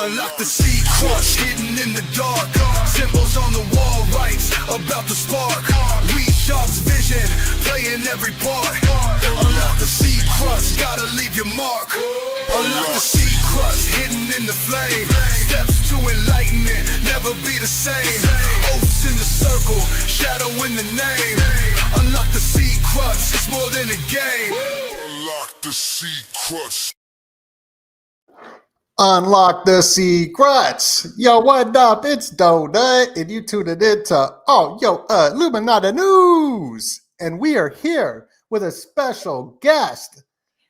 Unlock the secrets hidden in the dark. Symbols on the wall, rights about to spark. We Sharp's vision, playing every part. Unlock the secrets, gotta leave your mark. Unlock the secrets hidden in the flame. Steps to enlightenment, never be the same. Oaths in the circle, shadow in the name. Unlock the secrets, it's more than a game. Unlock the secrets. Unlock the secrets. Yo, what up? It's Donut, and you tuned it into Illuminati News. And we are here with a special guest,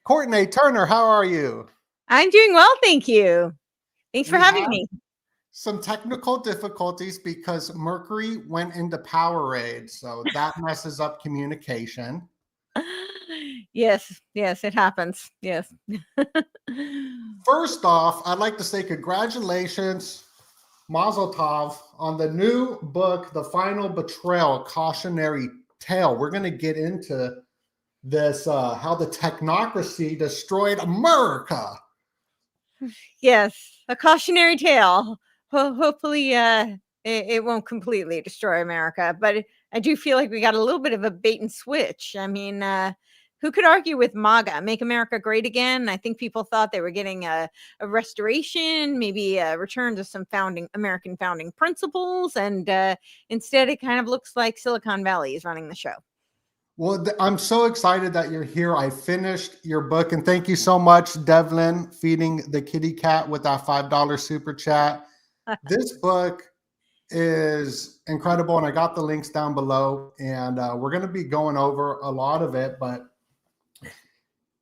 Courtney Turner. How are you? I'm doing well, thank you. Thanks for having me. Some technical difficulties because Mercury went into Powerade, so that messes up communication. Yes, it happens. Yes. First off, I'd like to say congratulations, Mazel Tov, on the new book, The Final Betrayal, Cautionary Tale. We're going to get into this, how the technocracy destroyed America. Yes, a cautionary tale. Hopefully it won't completely destroy America, but I do feel like we got a little bit of a bait and switch. I mean, who could argue with MAGA, Make America Great Again? I think people thought they were getting a restoration, maybe a return to some American founding principles. And instead, it kind of looks like Silicon Valley is running the show. Well, I'm so excited that you're here. I finished your book, and thank you so much, Devlin, feeding the kitty cat with that $5 super chat. This book is incredible, and I got the links down below, and we're going to be going over a lot of it, but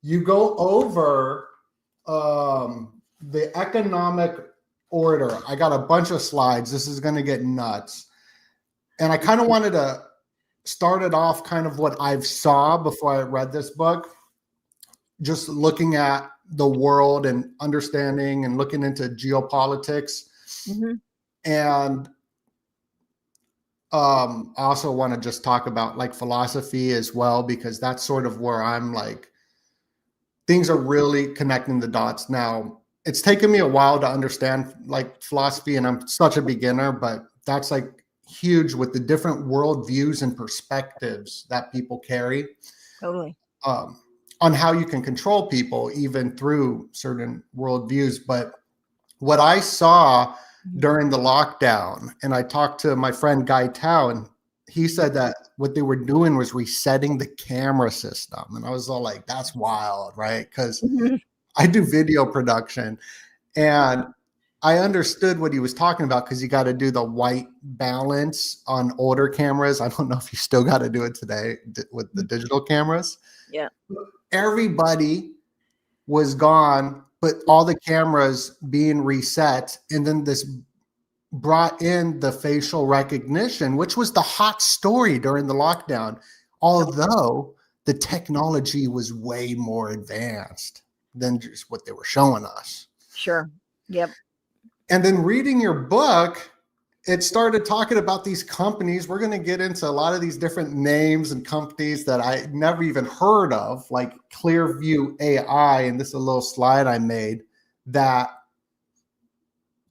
you go over the economic order. I got a bunch of slides. This is going to get nuts. And I kind of wanted to start it off kind of what I've saw before I read this book, just looking at the world and understanding and looking into geopolitics. Mm-hmm. And I also want to just talk about like philosophy as well, because that's sort of where I'm like, things are really connecting the dots. Now, it's taken me a while to understand like philosophy, and I'm such a beginner, but that's like huge with the different worldviews and perspectives that people carry. Totally. On how you can control people even through certain worldviews. But what I saw during the lockdown, and I talked to my friend Guy Tao, and he said that what they were doing was resetting the camera system. And I was all like, that's wild, right? Because I do video production, and I understood what he was talking about, because you got to do the white balance on older cameras. I don't know if you still got to do it today with the digital cameras. Yeah. Everybody was gone, but all the cameras being reset. And then this brought in the facial recognition, which was the hot story during the lockdown, although the technology was way more advanced than just what they were showing us. Sure. Yep. And then reading your book, it started talking about these companies. We're going to get into a lot of these different names and companies that I never even heard of, like Clearview AI. And this is a little slide I made that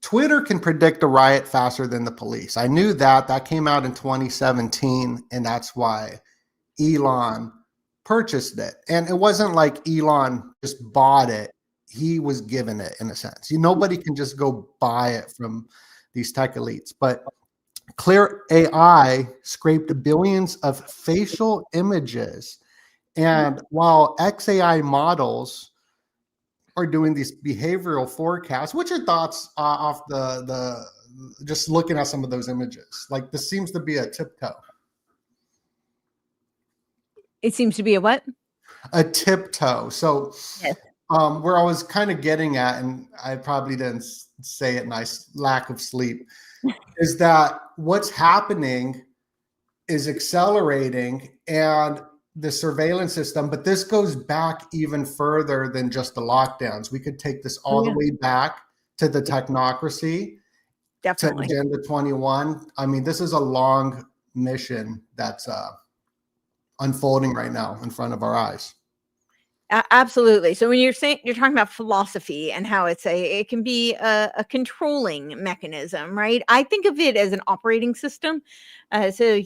Twitter can predict a riot faster than the police. I knew that came out in 2017, and that's why Elon purchased it. And it wasn't like Elon just bought it. He was given it, in a sense. Nobody can just go buy it from these tech elites. But Clear AI scraped billions of facial images. And while XAI models are doing these behavioral forecasts, what's your thoughts off the just looking at some of those images? Like, this seems to be a tiptoe. It seems to be a what? A tiptoe. So yes. Where I was kind of getting at, and I probably didn't say it nice, lack of sleep, is that what's happening is accelerating, and the surveillance system, but this goes back even further than just the lockdowns. We could take this all the way back to the technocracy, definitely, to Agenda 21. I mean, this is a long mission that's unfolding right now in front of our eyes. Absolutely. So when you're talking about philosophy and how it can be a controlling mechanism, right? I think of it as an operating system. So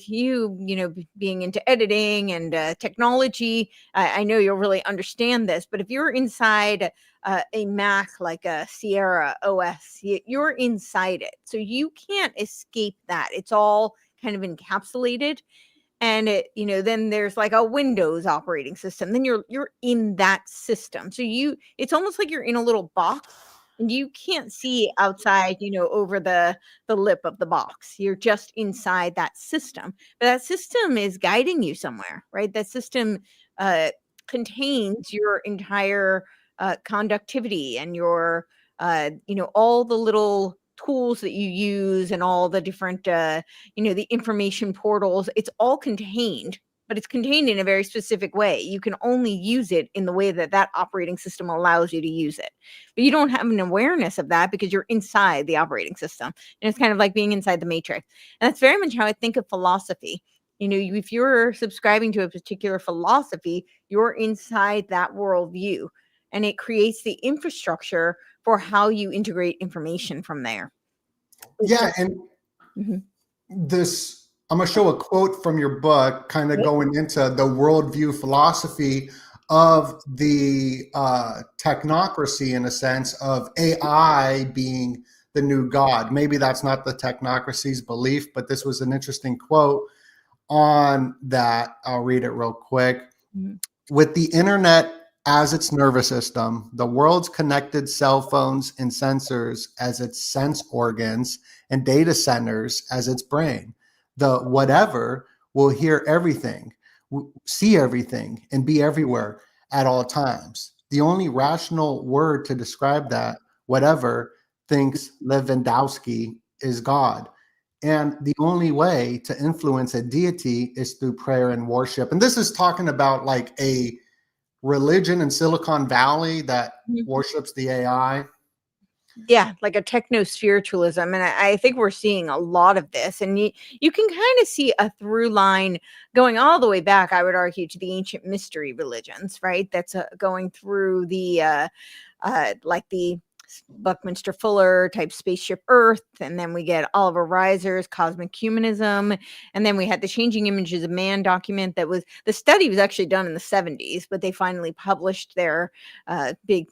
being into editing and technology, I know you'll really understand this. But if you're inside a Mac like a Sierra OS, you're inside it, so you can't escape that. It's all kind of encapsulated. And then there's like a Windows operating system, then you're in that system, so it's almost like you're in a little box, and you can't see outside, over the lip of the box. You're just inside that system, but that system is guiding you somewhere, right? That system uh contains your entire conductivity and your all the little tools that you use and all the different the information portals. It's all contained, but it's contained in a very specific way. You can only use it in the way that that operating system allows you to use it, but you don't have an awareness of that because you're inside the operating system. And it's kind of like being inside the matrix, and that's very much how I think of philosophy. If you're subscribing to a particular philosophy, you're inside that worldview, and it creates the infrastructure for how you integrate information from there. Yeah, and Mhm. this I'm going to show a quote from your book, kind of Right. going into the worldview philosophy of the technocracy, in a sense of AI being the new God. Maybe that's not the technocracy's belief, but this was an interesting quote on that. I'll read it real quick. Mhm. With the internet as its nervous system, the world's connected cell phones and sensors as its sense organs, and data centers as its brain, the whatever will hear everything, see everything, and be everywhere at all times. The only rational word to describe that whatever, thinks Lewandowski, is God. And the only way to influence a deity is through prayer and worship. And this is talking about like a religion in Silicon Valley that Mhm. worships the AI. Yeah, like a techno spiritualism. And I think we're seeing a lot of this. And you can kind of see a through line going all the way back, I would argue, to the ancient mystery religions, right? That's going through the like the Buckminster Fuller type Spaceship Earth, and then we get Oliver Reiser's Cosmic Humanism, and then we had the Changing Images of Man document. The study was actually done in the 70s, but they finally published their big,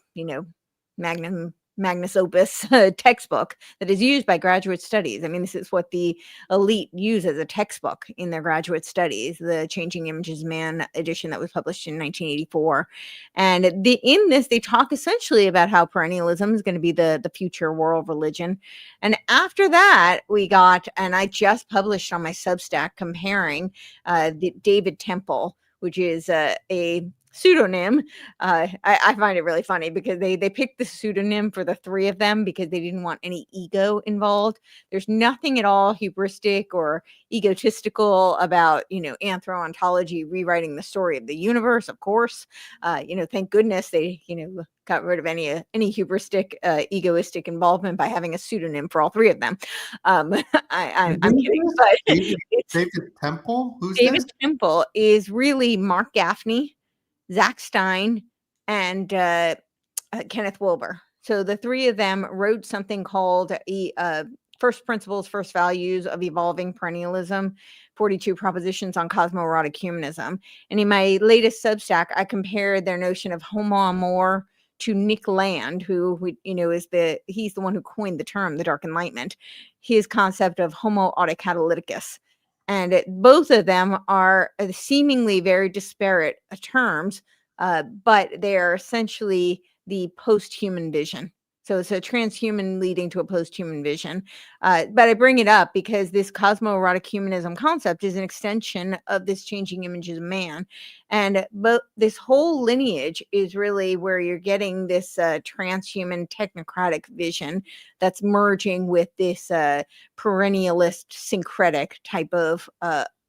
magnus opus textbook that is used by graduate studies. I mean, this is what the elite use as a textbook in their graduate studies, the Changing Images of Man edition that was published in 1984. And in this, they talk essentially about how perennialism is going to be the future world religion. And after that, we got, and I just published on my Substack comparing the David Temple, which is a pseudonym. I find it really funny because they picked the pseudonym for the three of them because they didn't want any ego involved. There's nothing at all hubristic or egotistical about anthro-ontology rewriting the story of the universe. Of course, thank goodness they got rid of any hubristic egoistic involvement by having a pseudonym for all three of them. I'm kidding, but David Temple? Who's David this? Temple is really Mark Gaffney, Zach Stein, and Kenneth Wilber. So the three of them wrote something called First Principles, First Values of Evolving Perennialism, 42 Propositions on Cosmoerotic Humanism. And in my latest Substack, I compared their notion of homo amor to Nick Land, who he's the one who coined the term, the Dark Enlightenment, his concept of homo autocatalyticus. And both of them are seemingly very disparate terms, but they are essentially the post-human vision. So it's a transhuman leading to a post-human vision. But I bring it up because this cosmoerotic humanism concept is an extension of this changing images of man. And but this whole lineage is really where you're getting this transhuman technocratic vision that's merging with this perennialist syncretic type of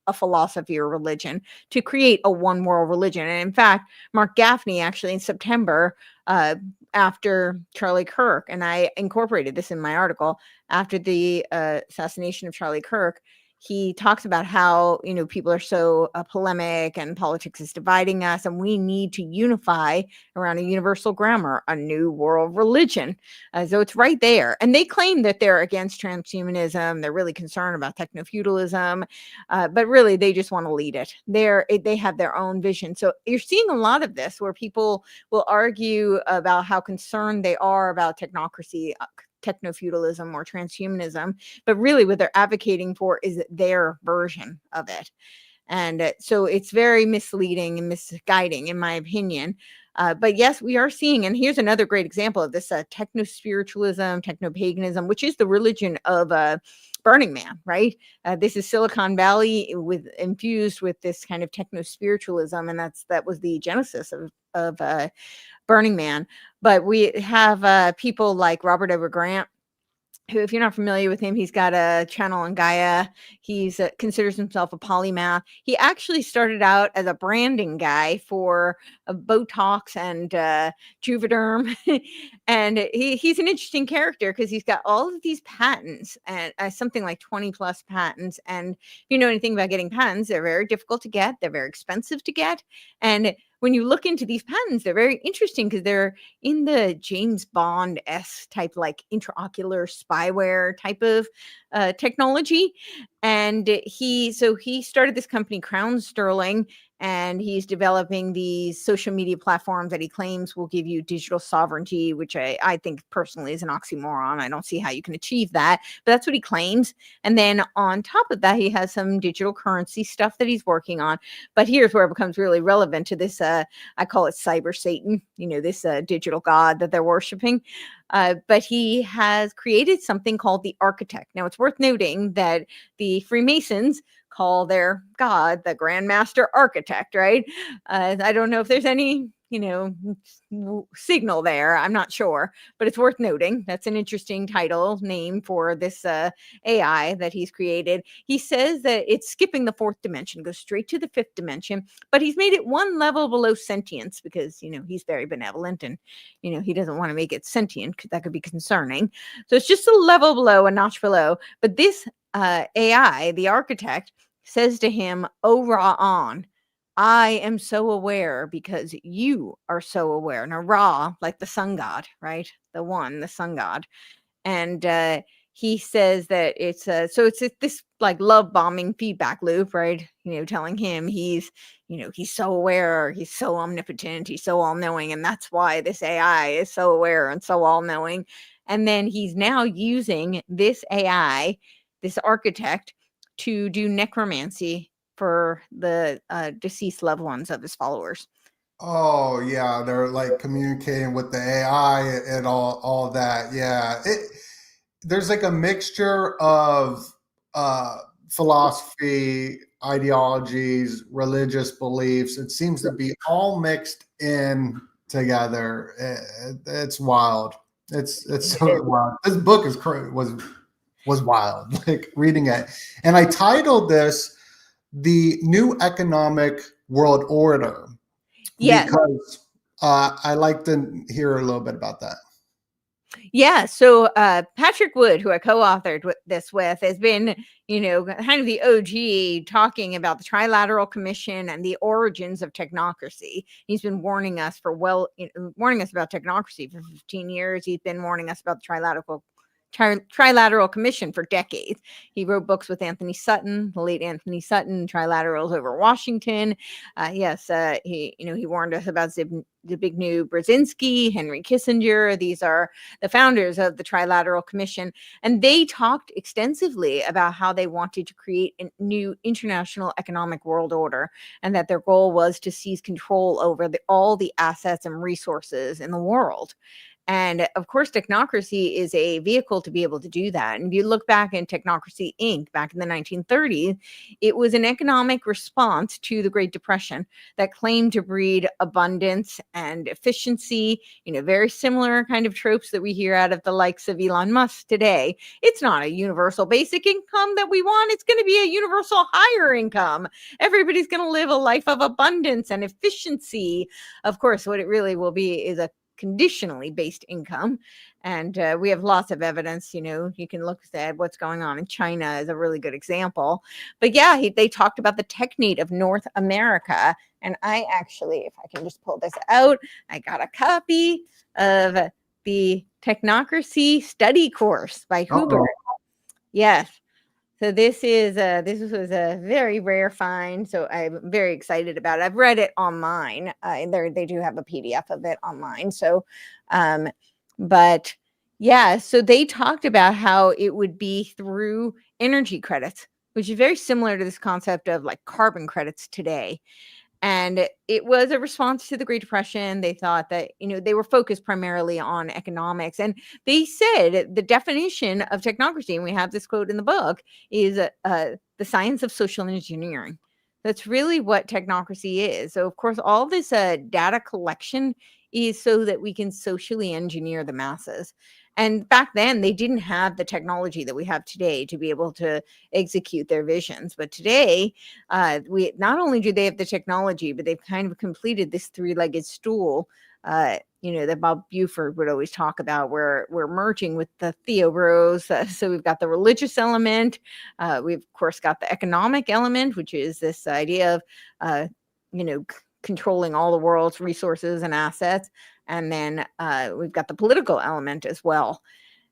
a philosophy or religion to create a one world religion. And in fact, Mark Gaffney actually in September, after Charlie Kirk, and I incorporated this in my article, after the assassination of Charlie Kirk, he talks about how, people are so polemic and politics is dividing us, and we need to unify around a universal grammar, a new world religion. So it's right there. And they claim that they're against transhumanism. They're really concerned about techno-feudalism, but really they just want to lead it. They have their own vision. So you're seeing a lot of this where people will argue about how concerned they are about technocracy, techno-feudalism or transhumanism, but really what they're advocating for is their version of it. And so it's very misleading and misguiding, in my opinion. But yes, we are seeing, and here's another great example of this techno-spiritualism, techno-paganism, which is the religion of Burning Man, right? This is Silicon Valley infused with this kind of techno-spiritualism, and that was the genesis of Burning Man. But we have people like Robert Edward Grant, who, if you're not familiar with him, he's got a channel on Gaia. He's considers himself a polymath. He actually started out as a branding guy for Botox and Juvederm, and he's an interesting character because he's got all of these patents and something like 20 plus patents. And if you know anything about getting patents, they're very difficult to get. They're very expensive to get, and when you look into these patents, they're very interesting because they're in the James Bond-esque type, like intraocular spyware type of technology. And he started this company, Crown Sterling, and he's developing these social media platforms that he claims will give you digital sovereignty, which I think personally is an oxymoron. I don't see how you can achieve that, but that's what he claims. And then on top of that, he has some digital currency stuff that he's working on. But here's where it becomes really relevant to this, I call it cyber Satan, this digital god that they're worshiping. But he has created something called the Architect. Now, it's worth noting that the Freemasons call their god the Grand Master Architect, right? I don't know if there's any, signal there. I'm not sure, but it's worth noting. That's an interesting title name for this AI that he's created. He says that it's skipping the fourth dimension, goes straight to the fifth dimension, but he's made it one level below sentience because, he's very benevolent and, he doesn't want to make it sentient because that could be concerning. So it's just a level below, a notch below. But this AI, the Architect, says to him, "Oh, Ra-on, I am so aware because you are so aware." Now, Ra, like the sun god, right? The sun god. And he says that it's this like love bombing feedback loop, right? Telling him he's so aware, he's so omnipotent, he's so all knowing. And that's why this AI is so aware and so all knowing. And then he's now using this AI, this Architect, to do necromancy for the deceased loved ones of his followers. Oh yeah, they're like communicating with the AI and all that. Yeah, there's like a mixture of philosophy, ideologies, religious beliefs. It seems to be all mixed in together. It's wild. It's so wild. This book was wild. Like reading it, and I titled this "The New Economic World Order." Yeah, because I like to hear a little bit about that. Yeah. So Patrick Wood, who I co-authored this with, has been, kind of the OG talking about the Trilateral Commission and the origins of technocracy. He's been warning us warning us about technocracy for 15 years. He's been warning us about the Trilateral Commission for decades. He wrote books with Anthony Sutton, the late Anthony Sutton, Trilaterals over Washington. He warned us about Zbigniew Brzezinski, Henry Kissinger. These are the founders of the Trilateral Commission, and they talked extensively about how they wanted to create a new international economic world order, and that their goal was to seize control over all the assets and resources in the world. And of course, technocracy is a vehicle to be able to do that. And if you look back in Technocracy Inc. back in the 1930s, it was an economic response to the Great Depression that claimed to breed abundance and efficiency, very similar kind of tropes that we hear out of the likes of Elon Musk today. It's not a universal basic income that we want. It's going to be a universal higher income. Everybody's going to live a life of abundance and efficiency. Of course, what it really will be is a conditionally based income. And we have lots of evidence. You can look at what's going on in China as a really good example. But yeah, they talked about the technate of North America. And I actually, if I can just pull this out, I got a copy of the Technocracy Study Course by Huber. Yes. So this was a very rare find. So I'm very excited about it. I've read it online. They do have a PDF of it online. So, but yeah, so they talked about how it would be through energy credits, which is very similar to this concept of like carbon credits today. And it was a response to the Great Depression. They thought that, they were focused primarily on economics. And they said the definition of technocracy, and we have this quote in the book, is the science of social engineering. That's really what technocracy is. So, of course, all this data collection is so that we can socially engineer the masses. And back then, they didn't have the technology that we have today to be able to execute their visions. But today, we not only do they have the technology, but they've kind of completed this three-legged stool, that Bob Buford would always talk about, where we're merging with the theobros. So we've got the religious element. We've, of course, got the economic element, which is this idea of, controlling all the world's resources and assets. And then we've got the political element as well.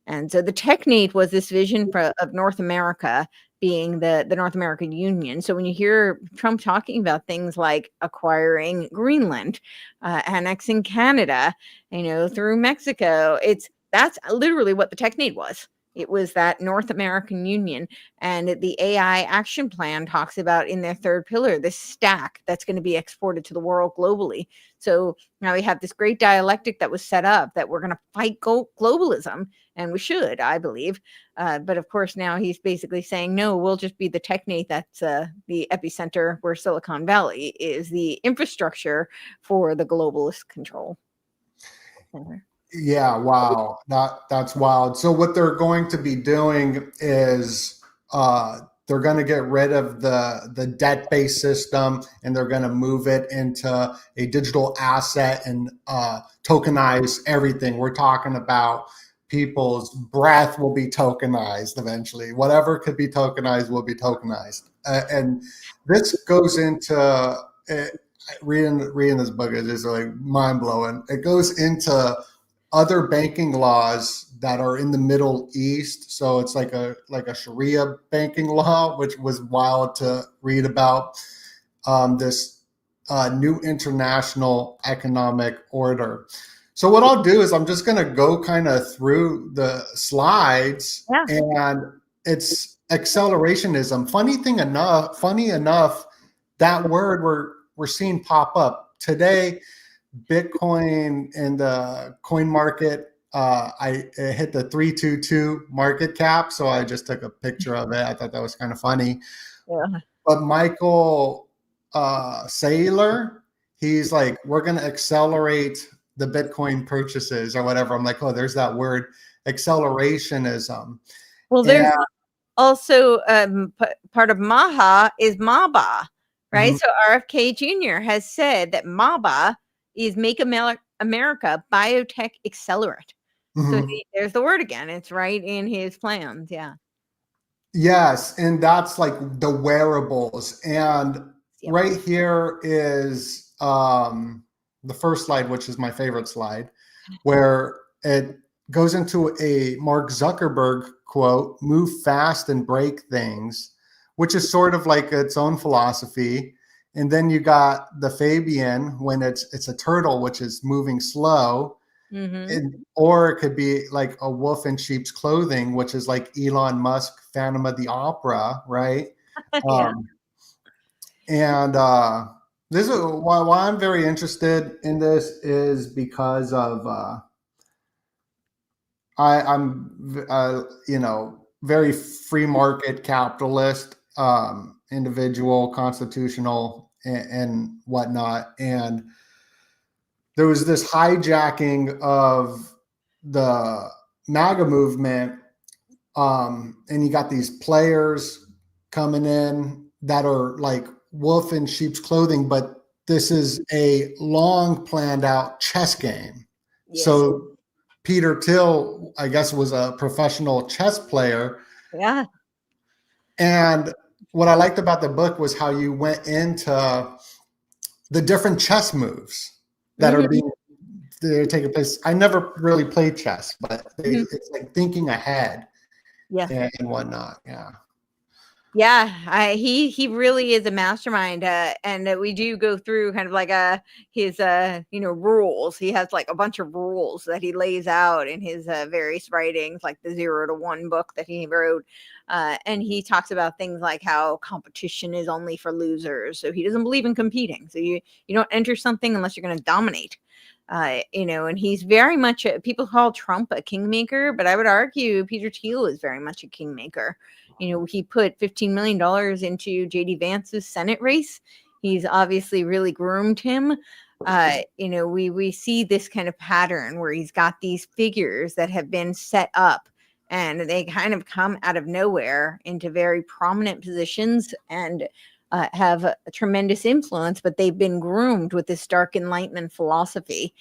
And so the technate was this vision of North America being the North American Union. So when you hear Trump talking about things like acquiring Greenland, annexing Canada, through Mexico, that's literally what the technate was. It was that North American Union. And the AI action plan talks about in their third pillar, this stack that's going to be exported to the world globally. So now we have this great dialectic that was set up that we're going to fight globalism. And we should, I believe. But of course, now he's basically saying, no, we'll just be the technate that's the epicenter, where Silicon Valley is the infrastructure for the globalist control. Yeah, wow, that's wild. So what they're going to be doing is they're going to get rid of the debt-based system, and they're going to move it into a digital asset and tokenize everything. We're talking about people's breath will be tokenized eventually. Whatever could be tokenized will be tokenized, and this goes into reading this book is like mind blowing. It goes into other banking laws that are in the Middle East. So it's like a Sharia banking law, which was wild to read about, this new international economic order. So what I'll do is I'm just going to go kind of through the slides, and it's accelerationism. Funny enough, that word we're seeing pop up today. Bitcoin in the coin market, it hit the 322 market cap. So I just took a picture of it. I thought that was kind of funny. Yeah. But Michael Saylor, he's like, we're going to accelerate the Bitcoin purchases or whatever. I'm like, oh, there's that word, accelerationism. Well, there's also part of MAHA is MABA, right? Mm-hmm. So RFK Jr. has said that MABA is Make America Biotech Accelerate. Mm-hmm. So there's the word again. It's right in his plans. Yeah. Yes. And that's like the wearables. And right here is the first slide, which is my favorite slide, where it goes into a Mark Zuckerberg quote, move fast and break things, which is sort of like its own philosophy. And then you got the Fabian when it's a turtle, which is moving slow. Mm-hmm. Or it could be like a wolf in sheep's clothing, which is like Elon Musk, Phantom of the Opera, right? Yeah. And this is why I'm very interested in this is because of I'm very free market capitalist, individual, constitutional, and whatnot. And there was this hijacking of the MAGA movement, and you got these players coming in that are like wolf in sheep's clothing, but this is a long planned out chess game. Yes. So Peter Thiel, I guess, was a professional chess player. Yeah. And what I liked about the book was how you went into the different chess moves that are Mhm. they're taking place. I never really played chess, but Mhm. it's like thinking ahead Yeah. and whatnot. Yeah. Yeah, he really is a mastermind, and we do go through kind of like his rules. He has like a bunch of rules that he lays out in his various writings, like the 0 to 1 book that he wrote, and he talks about things like how competition is only for losers. So he doesn't believe in competing. So you don't enter something unless you're going to dominate. And he's very much people call Trump a kingmaker, but I would argue Peter Thiel is very much a kingmaker. He put $15 million into JD Vance's Senate race. He's obviously really groomed him. We see this kind of pattern where he's got these figures that have been set up and they kind of come out of nowhere into very prominent positions and have a tremendous influence, but they've been groomed with this dark enlightenment philosophy.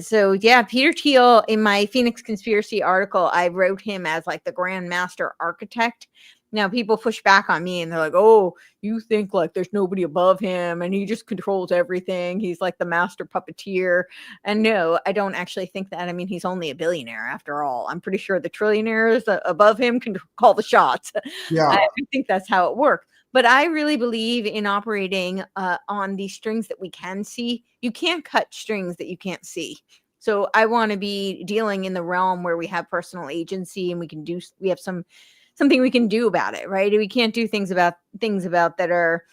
So yeah, Peter Thiel, in my Phoenix Conspiracy article, I wrote him as like the Grand Master Architect. Now people push back on me and they're like, oh, you think like there's nobody above him and he just controls everything. He's like the master puppeteer. And no, I don't actually think that. I mean, he's only a billionaire after all. I'm pretty sure the trillionaires above him can call the shots. Yeah. I think that's how it works. But I really believe in operating on these strings that we can see. You can't cut strings that you can't see. So I want to be dealing in the realm where we have personal agency and we have something we can do about it, right? We can't do things about that are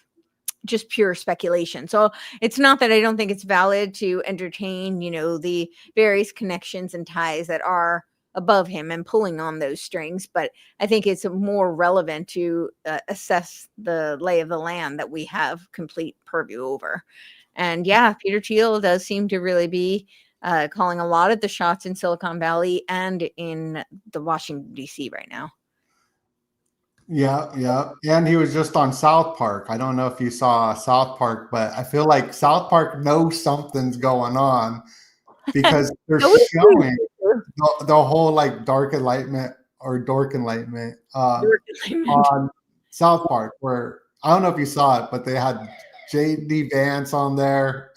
just pure speculation. So it's not that I don't think it's valid to entertain, the various connections and ties that are above him and pulling on those strings, but I think it's more relevant to assess the lay of the land that we have complete purview over. And yeah, Peter Thiel does seem to really be calling a lot of the shots in Silicon Valley and in the Washington D.C. right now. Yeah. And he was just on South Park. I don't know if you saw South Park, but I feel like South Park knows something's going on because they're showing the whole like dark enlightenment or dork enlightenment on South Park, where I don't know if you saw it, but they had JD Vance on there.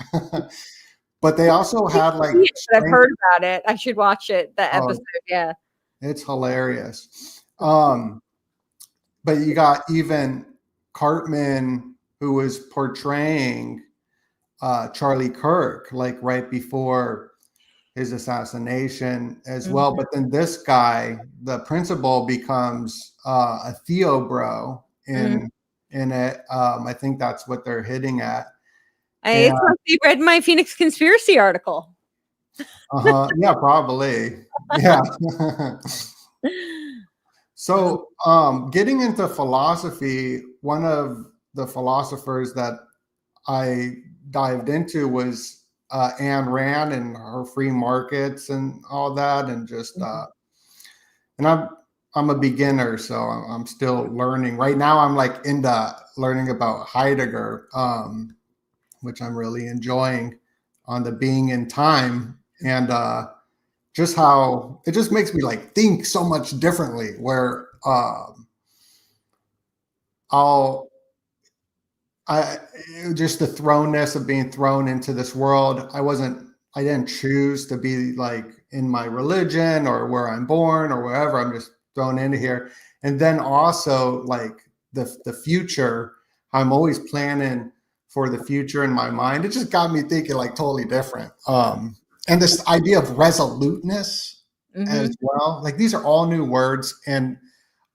But they also had like I've heard about it. I should watch it, the episode. Yeah. It's hilarious. But you got even Cartman, who was portraying Charlie Kirk, like right before his assassination as well. But then this guy, the principal, becomes a Theo bro in it. I think that's what they're hitting at. It's like you read my Phoenix Conspiracy article. Yeah, probably. Yeah. So getting into philosophy, one of the philosophers that I dived into was Ayn Rand and her free markets and all that, and just and I'm a beginner, so I'm still learning. Right now, I'm like into learning about Heidegger, which I'm really enjoying on the being in time, and just how it just makes me like think so much differently. Where just the thrownness of being thrown into this world. I didn't choose to be like in my religion or where I'm born or wherever. I'm just thrown into here. And then also like the future, I'm always planning for the future in my mind. It just got me thinking like totally different. And this idea of resoluteness as well. Like these are all new words. And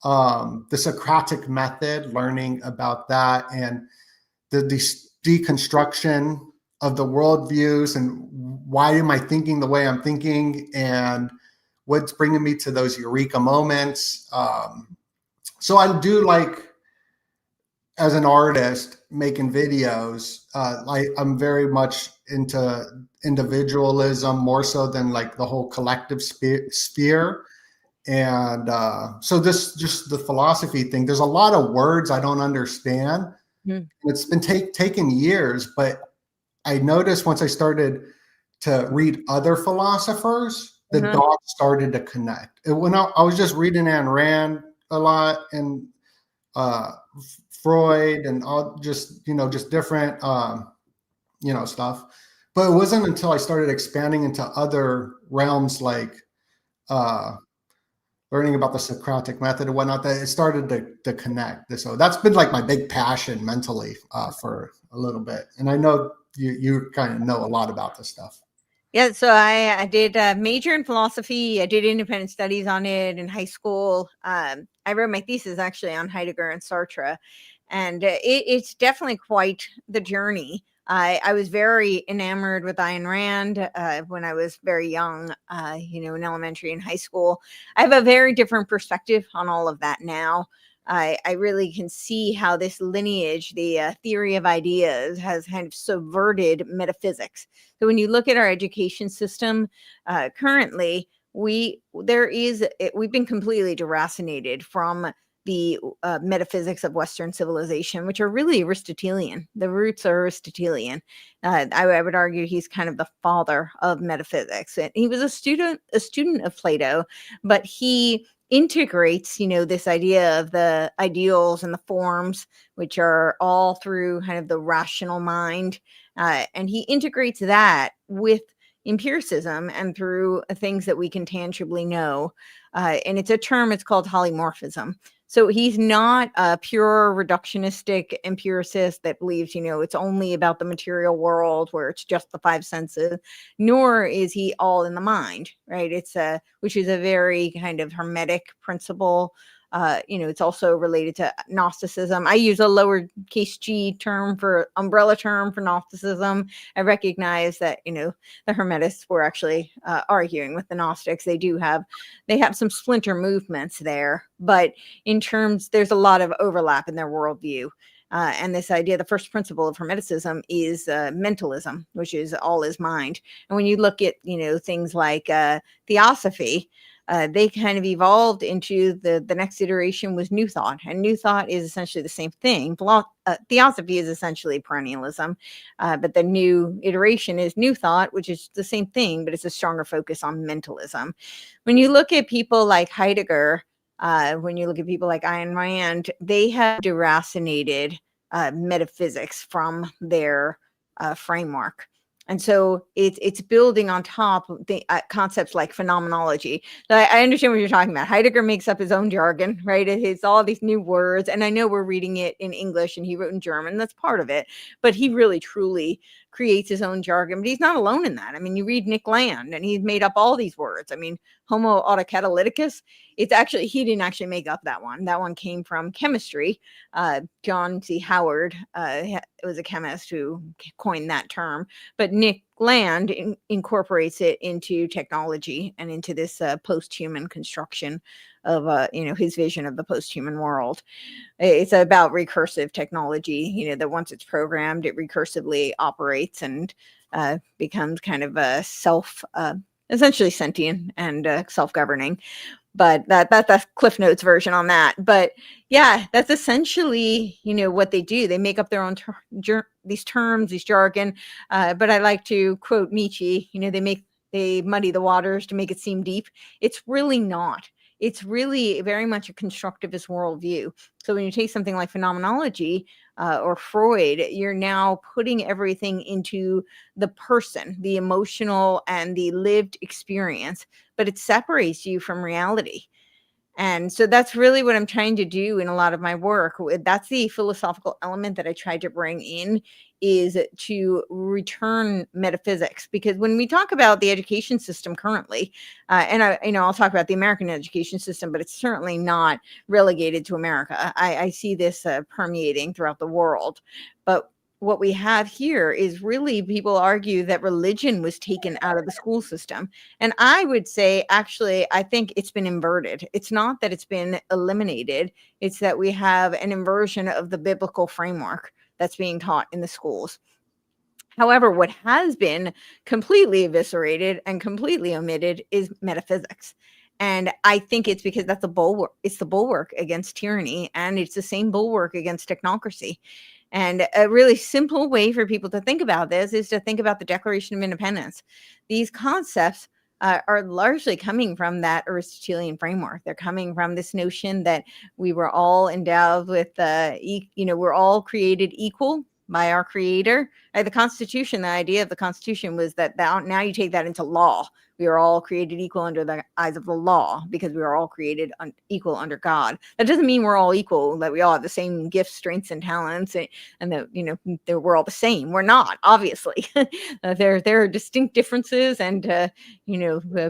the Socratic method, learning about that, and the deconstruction of the worldviews and why am I thinking the way I'm thinking and what's bringing me to those eureka moments. So I do like, as an artist making videos, I'm very much into individualism more so than like the whole collective sphere. And so this just the philosophy thing, there's a lot of words I don't understand. It's been taken years, but I noticed once I started to read other philosophers, the Mhm. dots started to connect. And when I was just reading Ayn Rand a lot, and uh, Freud, and all, just just different stuff. But it wasn't until I started expanding into other realms, like uh, learning about the Socratic method and whatnot, that it started to connect. So that's been like my big passion mentally for a little bit. And I know you kind of know a lot about this stuff. Yeah, so I did a major in philosophy. I did independent studies on it in high school. I wrote my thesis actually on Heidegger and Sartre, and it's definitely quite the journey. I was very enamored with Ayn Rand when I was very young, in elementary and high school. I have a very different perspective on all of that now. I really can see how this lineage, the theory of ideas, has kind of subverted metaphysics. So when you look at our education system currently, we've been completely deracinated from the metaphysics of Western civilization, which are really Aristotelian. The roots are Aristotelian. I would argue he's kind of the father of metaphysics. And he was a student of Plato, but he integrates, this idea of the ideals and the forms, which are all through kind of the rational mind, and he integrates that with empiricism and through things that we can tangibly know. And it's called polymorphism. So he's not a pure reductionistic empiricist that believes, it's only about the material world where it's just the five senses, nor is he all in the mind, right? Which is a very kind of hermetic principle. It's also related to Gnosticism. I use a lowercase g term for umbrella term for Gnosticism. I recognize that, the Hermetists were actually arguing with the Gnostics. They have some splinter movements there, but there's a lot of overlap in their worldview. And this idea, the first principle of Hermeticism is mentalism, which is all is mind. And when you look at, things like theosophy, they kind of evolved into the next iteration was New Thought, and New Thought is essentially the same thing. Theosophy is essentially perennialism, but the new iteration is New Thought, which is the same thing, but it's a stronger focus on mentalism. When you look at people like Heidegger, when you look at people like Ayn Rand, they have deracinated metaphysics from their framework. And so it's building on top of the concepts like phenomenology. So I understand what you're talking about. Heidegger makes up his own jargon, right? It's all these new words. And I know we're reading it in English and he wrote in German. That's part of it. But he really, truly creates his own jargon. But he's not alone in that. I mean, you read Nick Land and he's made up all these words. I mean, Homo autocatalyticus, he didn't actually make up that one. That one came from chemistry. John C. Howard was a chemist who coined that term. But Nick Land incorporates it into technology and into this post-human construction of his vision of the post-human world. It's about recursive technology, that once it's programmed, it recursively operates and becomes kind of a essentially sentient and self-governing. But that's Cliff Notes version on that. But yeah, that's essentially, what they do. They make up their own these terms, these jargon. But I like to quote Nietzsche, they muddy the waters to make it seem deep. It's really not. It's really very much a constructivist worldview. So when you take something like phenomenology or Freud, you're now putting everything into the person, the emotional and the lived experience, but it separates you from reality. And so that's really what I'm trying to do in a lot of my work. That's the philosophical element that I tried to bring in, is to return metaphysics. Because when we talk about the education system currently, and I'll talk about the American education system, but it's certainly not relegated to America. I see this permeating throughout the world. But what we have here is really, people argue that religion was taken out of the school system. And I would say, actually, I think it's been inverted. It's not that it's been eliminated. It's that we have an inversion of the biblical framework that's being taught in the schools. However, what has been completely eviscerated and completely omitted is metaphysics. And I think it's because that's a bulwark. It's the bulwark against tyranny, and it's the same bulwark against technocracy. And a really simple way for people to think about this is to think about the Declaration of Independence. These concepts are largely coming from that Aristotelian framework. They're coming from this notion that we were all endowed with, we're all created equal by our creator. The Constitution, the idea of the Constitution was that now you take that into law. We are all created equal under the eyes of the law because we are all created equal under God. That doesn't mean we're all equal, that we all have the same gifts, strengths, and talents, and that we're all the same. We're not, obviously. There are distinct differences, and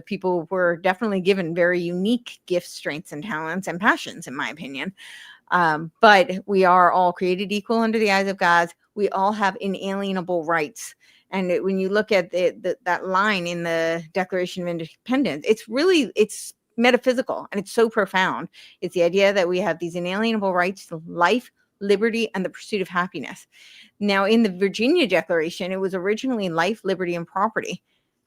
people were definitely given very unique gifts, strengths, and talents, and passions, in my opinion. But we are all created equal under the eyes of God. We all have inalienable rights. And when you look at that line in the Declaration of Independence, it's metaphysical, and it's so profound. It's the idea that we have these inalienable rights to life, liberty, and the pursuit of happiness. Now, in the Virginia Declaration, it was originally life, liberty, and property.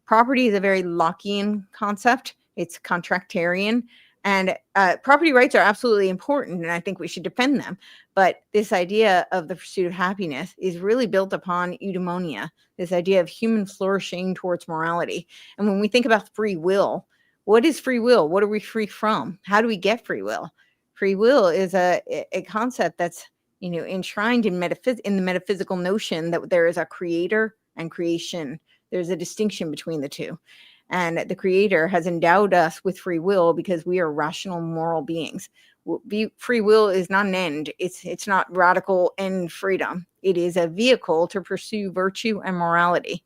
Property is a very Lockean concept. It's contractarian. And property rights are absolutely important, and I think we should defend them. But this idea of the pursuit of happiness is really built upon eudaimonia, this idea of human flourishing towards morality. And when we think about free will, what is free will? What are we free from? How do we get free will? Free will is a concept that's enshrined in the metaphysical notion that there is a creator and creation. There's a distinction between the two. And the creator has endowed us with free will because we are rational, moral beings. Free will is not an end. It's not radical end freedom. It is a vehicle to pursue virtue and morality.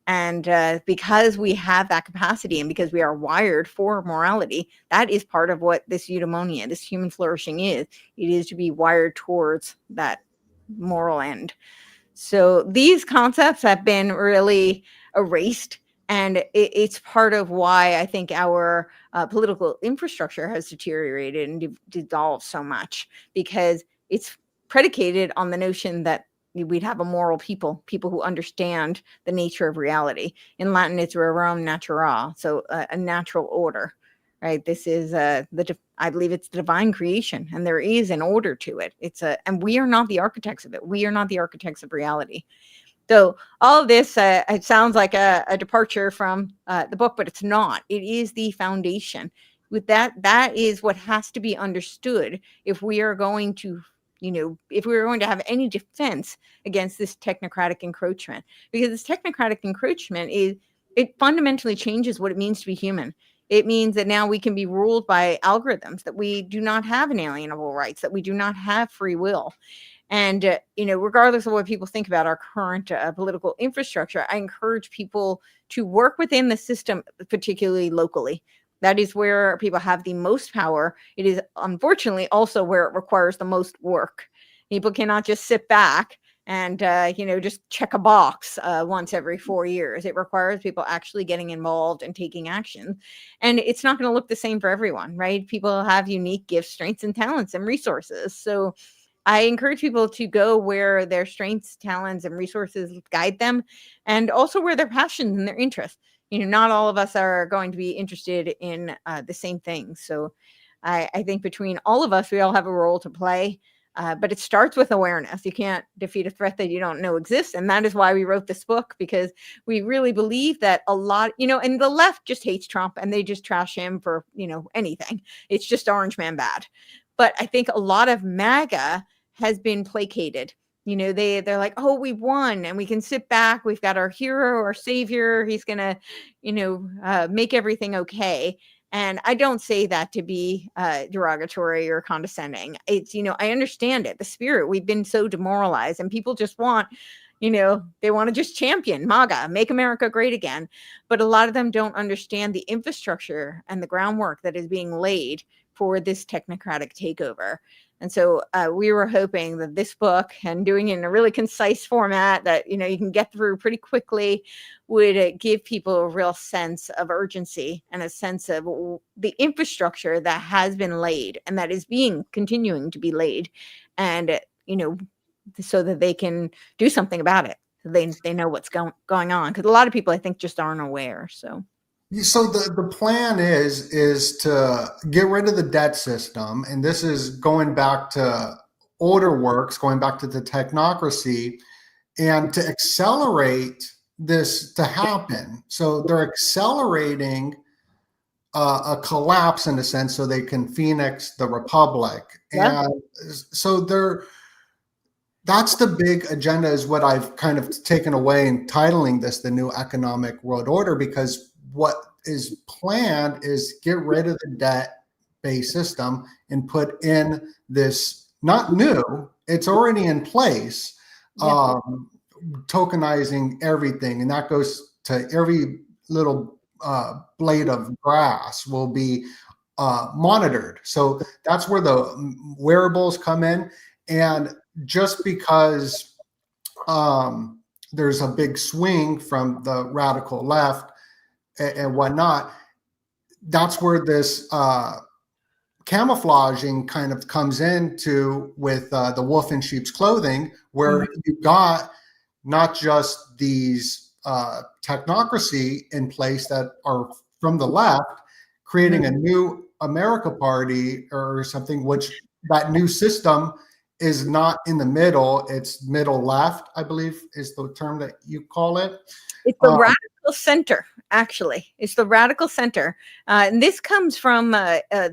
And because we have that capacity, and because we are wired for morality, that is part of what this eudaimonia, this human flourishing is. It is to be wired towards that moral end. So these concepts have been really erased. And it's part of why I think our political infrastructure has deteriorated and dissolved so much, because it's predicated on the notion that we'd have a moral people who understand the nature of reality. In Latin, it's rerum natura, so a natural order, right? This is I believe it's the divine creation, and there is an order to it. And we are not the architects of it. We are not the architects of reality. So all of this, it sounds like a departure from the book, but it's not. It is the foundation. With that is what has to be understood if we are going to, if we are going to have any defense against this technocratic encroachment. Because this technocratic encroachment it fundamentally changes what it means to be human. It means that now we can be ruled by algorithms, that we do not have inalienable rights, that we do not have free will. And, regardless of what people think about our current political infrastructure, I encourage people to work within the system, particularly locally. That is where people have the most power. It is unfortunately also where it requires the most work. People cannot just sit back and, just check a box once every 4 years. It requires people actually getting involved and taking action. And it's not going to look the same for everyone, right? People have unique gifts, strengths, and talents and resources. So I encourage people to go where their strengths, talents, and resources guide them, and also where their passions and their interests. Not all of us are going to be interested in the same things. So I think between all of us, we all have a role to play, but it starts with awareness. You can't defeat a threat that you don't know exists. And that is why we wrote this book, because we really believe that a lot, and the left just hates Trump and they just trash him for, anything. It's just Orange Man bad. But I think a lot of MAGA has been placated. They're like, oh, we won and we can sit back. We've got our hero, our savior. He's going to, make everything okay. And I don't say that to be derogatory or condescending. It's, I understand it. The spirit, we've been so demoralized, and people just want, they want to just champion MAGA, make America great again. But a lot of them don't understand the infrastructure and the groundwork that is being laid for this technocratic takeover. And so we were hoping that this book, and doing it in a really concise format that, you can get through pretty quickly, would give people a real sense of urgency and a sense of the infrastructure that has been laid and that is continuing to be laid. And, so that they can do something about it. So they know what's going on. Because a lot of people, I think, just aren't aware. So the plan is to get rid of the debt system, and this is going back to order works, going back to the technocracy, and to accelerate this to happen. So they're accelerating a collapse in a sense so they can phoenix the republic. Yeah. And so that's the big agenda, is what I've kind of taken away in titling this the new economic world order, because what is planned is get rid of the debt-based system and put in this, not new, it's already in place, Yeah. tokenizing everything. And that goes to every little blade of grass will be monitored. So that's where the wearables come in. And just because there's a big swing from the radical left and whatnot, that's where this camouflaging kind of comes into with the wolf in sheep's clothing, where you've got not just these technocracy in place that are from the left, creating a new America party or something, which that new system is not in the middle, it's middle left, I believe is the term that you call it. It's the radical center, actually. It's the radical center. And this comes from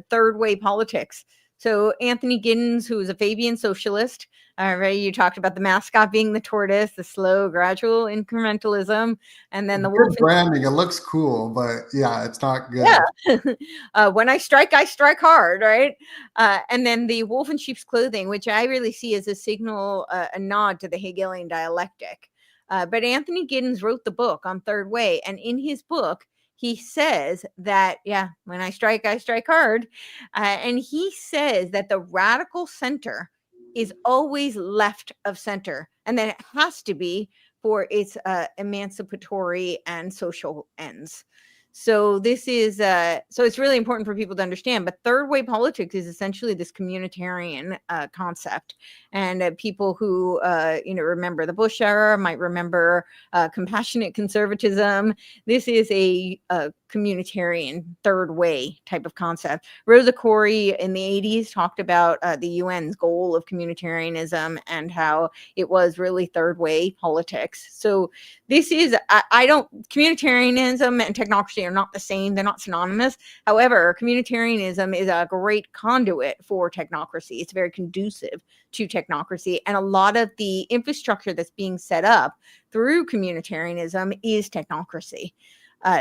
third way politics. So Anthony Giddens, who is a Fabian socialist, right? You talked about the mascot being the tortoise, the slow, gradual incrementalism, and then the wolf. Branding, it looks cool, but yeah, it's not good. Yeah. When I strike hard, right? And then the wolf in sheep's clothing, which I really see as a signal, a nod to the Hegelian dialectic. But Anthony Giddens wrote the book on Third Way, and in his book, he says that, yeah, when I strike hard. And he says that the radical center is always left of center, and then it has to be for its emancipatory and social ends. So this is so it's really important for people to understand. But third way politics is essentially this communitarian concept, and people who remember the Bush era might remember compassionate conservatism. This is a communitarian third way type of concept. Rosa Koire in the 80s talked about the UN's goal of communitarianism and how it was really third way politics. So this is, I don't, communitarianism and technocracy are not the same. They're not synonymous. However, communitarianism is a great conduit for technocracy. It's very conducive to technocracy. And a lot of the infrastructure that's being set up through communitarianism is technocracy.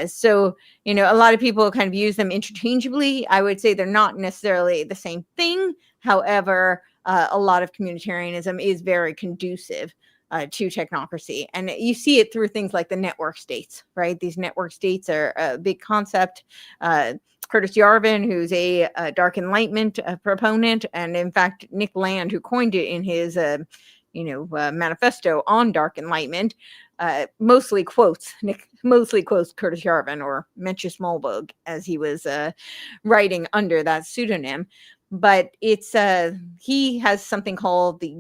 So, a lot of people kind of use them interchangeably. I would say they're not necessarily the same thing. However, a lot of communitarianism is very conducive to technocracy. And you see it through things like the network states, right? These network states are a big concept. Curtis Yarvin, who's a dark enlightenment proponent, and in fact, Nick Land, who coined it in his manifesto on dark enlightenment, mostly quotes Curtis Yarvin or Mencius Mollberg as he was writing under that pseudonym. But it's he has something called the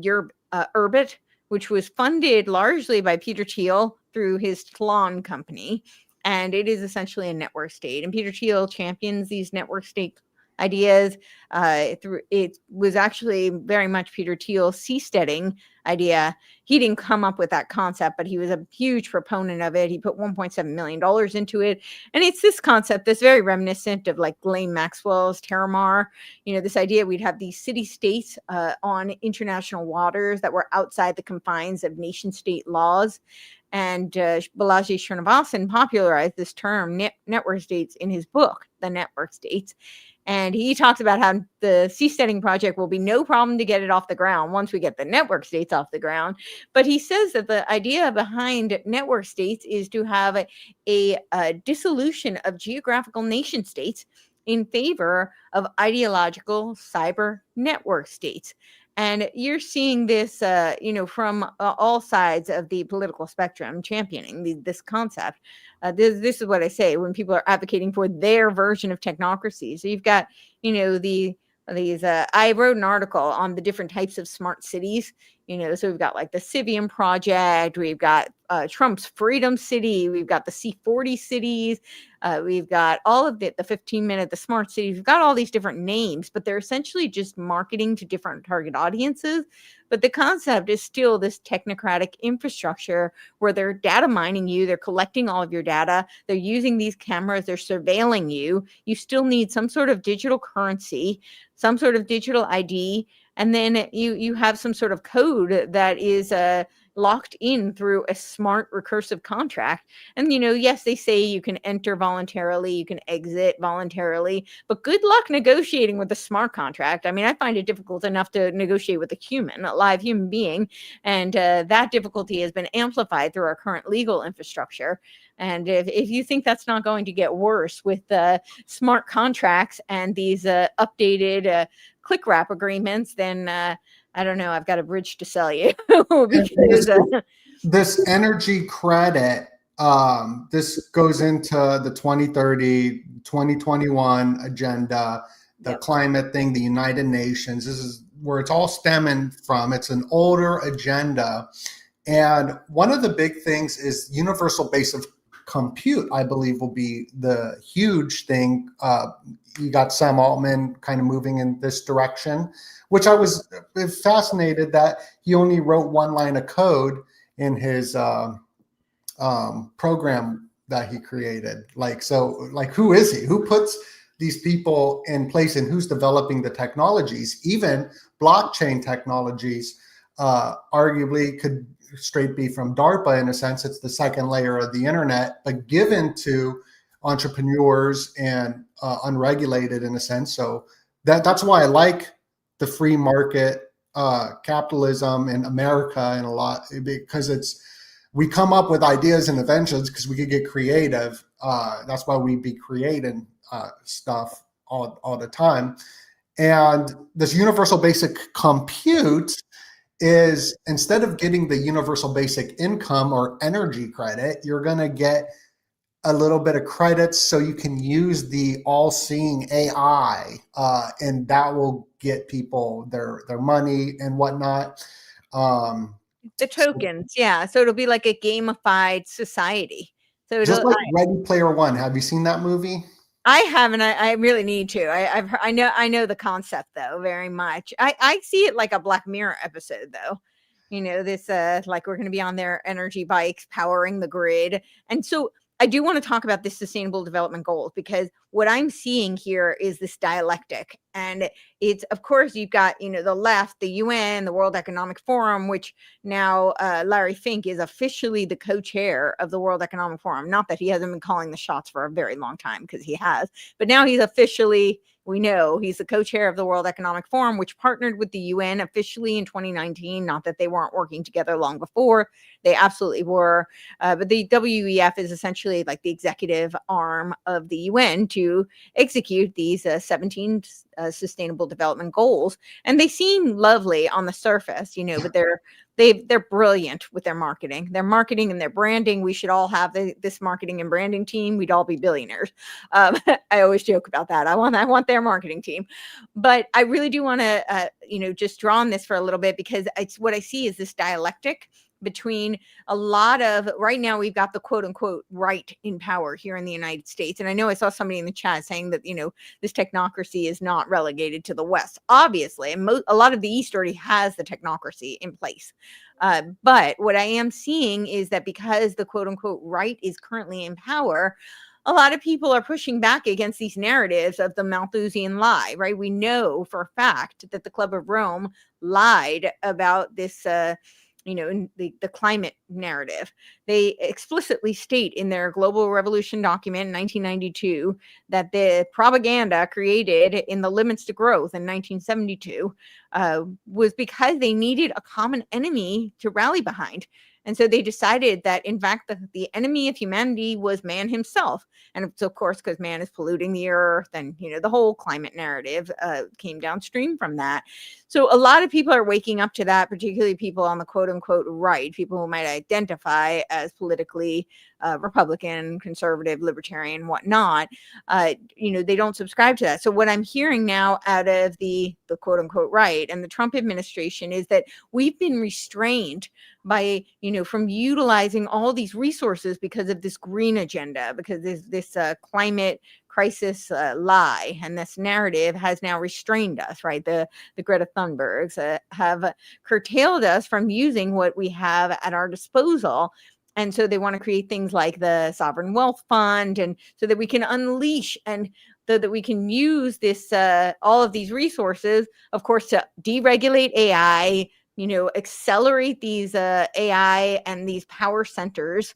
Urbit, which was funded largely by Peter Thiel through his Tlon company. And it is essentially a network state. And Peter Thiel champions these network state ideas. It was actually very much Peter Thiel's seasteading idea. He didn't come up with that concept, but he was a huge proponent of it. He put $1.7 million into it. And it's this concept that's very reminiscent of like Ghislaine Maxwell's Terramar. This idea we'd have these city-states on international waters that were outside the confines of nation-state laws. And Balaji Srinivasan popularized this term, network states, in his book, The Network States. And he talks about how the seasteading project will be no problem to get it off the ground once we get the network states off the ground. But he says that the idea behind network states is to have a dissolution of geographical nation states in favor of ideological cyber network states. And you're seeing this, from all sides of the political spectrum championing this concept. This is what I say when people are advocating for their version of technocracy. So you've got, I wrote an article on the different types of smart cities. So we've got like the Sivium Project, we've got Trump's Freedom City, we've got the C40 cities, we've got all of the 15-minute, the smart cities. We've got all these different names, but they're essentially just marketing to different target audiences. But the concept is still this technocratic infrastructure where they're data mining you, they're collecting all of your data, they're using these cameras, they're surveilling you. You still need some sort of digital currency, some sort of digital ID, and then you have some sort of code that is locked in through a smart recursive contract. And, yes, they say you can enter voluntarily, you can exit voluntarily, but good luck negotiating with a smart contract. I mean, I find it difficult enough to negotiate with a live human being. And that difficulty has been amplified through our current legal infrastructure. And if you think that's not going to get worse with smart contracts and these updated click wrap agreements, then I don't know. I've got a bridge to sell you. Because, this energy credit, this goes into the 2030, 2021 agenda, the climate thing, the United Nations. This is where it's all stemming from. It's an older agenda. And one of the big things is universal basic compute, I believe, will be the huge thing. You got Sam Altman kind of moving in this direction, which I was fascinated that he only wrote one line of code in his program that he created. Who is he? Who puts these people in place, and who's developing the technologies? Even blockchain technologies arguably could straight be from DARPA. In a sense, it's the second layer of the internet, but given to entrepreneurs and unregulated in a sense. So that's why I like the free market capitalism in America and a lot, because we come up with ideas and inventions because we could get creative. That's why we be creating stuff all the time. And this universal basic compute is, instead of getting the universal basic income or energy credit, you're going to get a little bit of credits so you can use the all-seeing AI, and that will get people their money and whatnot. The tokens, yeah. So it'll be like a gamified society. So just like Ready Player One. Have you seen that movie? I haven't. I really need to. I know the concept though very much. I see it like a Black Mirror episode though. This like we're going to be on their energy bikes powering the grid, and so I do want to talk about this Sustainable Development Goals, because what I'm seeing here is this dialectic. And it's, of course, you've got, the left, the UN, the World Economic Forum, which now Larry Fink is officially the co-chair of the World Economic Forum. Not that he hasn't been calling the shots for a very long time, because he has, but now he's officially, we know he's the co-chair of the World Economic Forum, which partnered with the UN officially in 2019. Not that they weren't working together long before. They absolutely were. But the WEF is essentially like the executive arm of the UN to execute these 17 Sustainable Development Goals. And they seem lovely on the surface, but they're brilliant with their marketing. Their marketing and their branding. We should all have this marketing and branding team. We'd all be billionaires. I always joke about that. I want their marketing team. But I really do want to, just draw on this for a little bit, because it's what I see is this dialectic between a lot of, right now we've got the quote unquote right in power here in the United States. And I know I saw somebody in the chat saying that, this technocracy is not relegated to the West, obviously. And a lot of the East already has the technocracy in place. But what I am seeing is that because the quote unquote right is currently in power, a lot of people are pushing back against these narratives of the Malthusian lie, right? We know for a fact that the Club of Rome lied about this, in the climate narrative. They explicitly state in their Global Revolution document in 1992 that the propaganda created in the Limits to Growth in 1972 was because they needed a common enemy to rally behind. And so they decided that, in fact, the enemy of humanity was man himself. And it's, of course, because man is polluting the earth, and, the whole climate narrative came downstream from that. So a lot of people are waking up to that, particularly people on the quote unquote right, people who might identify as politically Republican, conservative, libertarian, whatnot. They don't subscribe to that. So what I'm hearing now out of the quote unquote right and the Trump administration is that we've been restrained by, from utilizing all these resources because of this green agenda, because this climate crisis lie, and this narrative has now restrained us, right? The Greta Thunbergs have curtailed us from using what we have at our disposal. And so they want to create things like the sovereign wealth fund, and so that we can unleash and that we can use this all of these resources, of course, to deregulate AI, accelerate these AI and these power centers.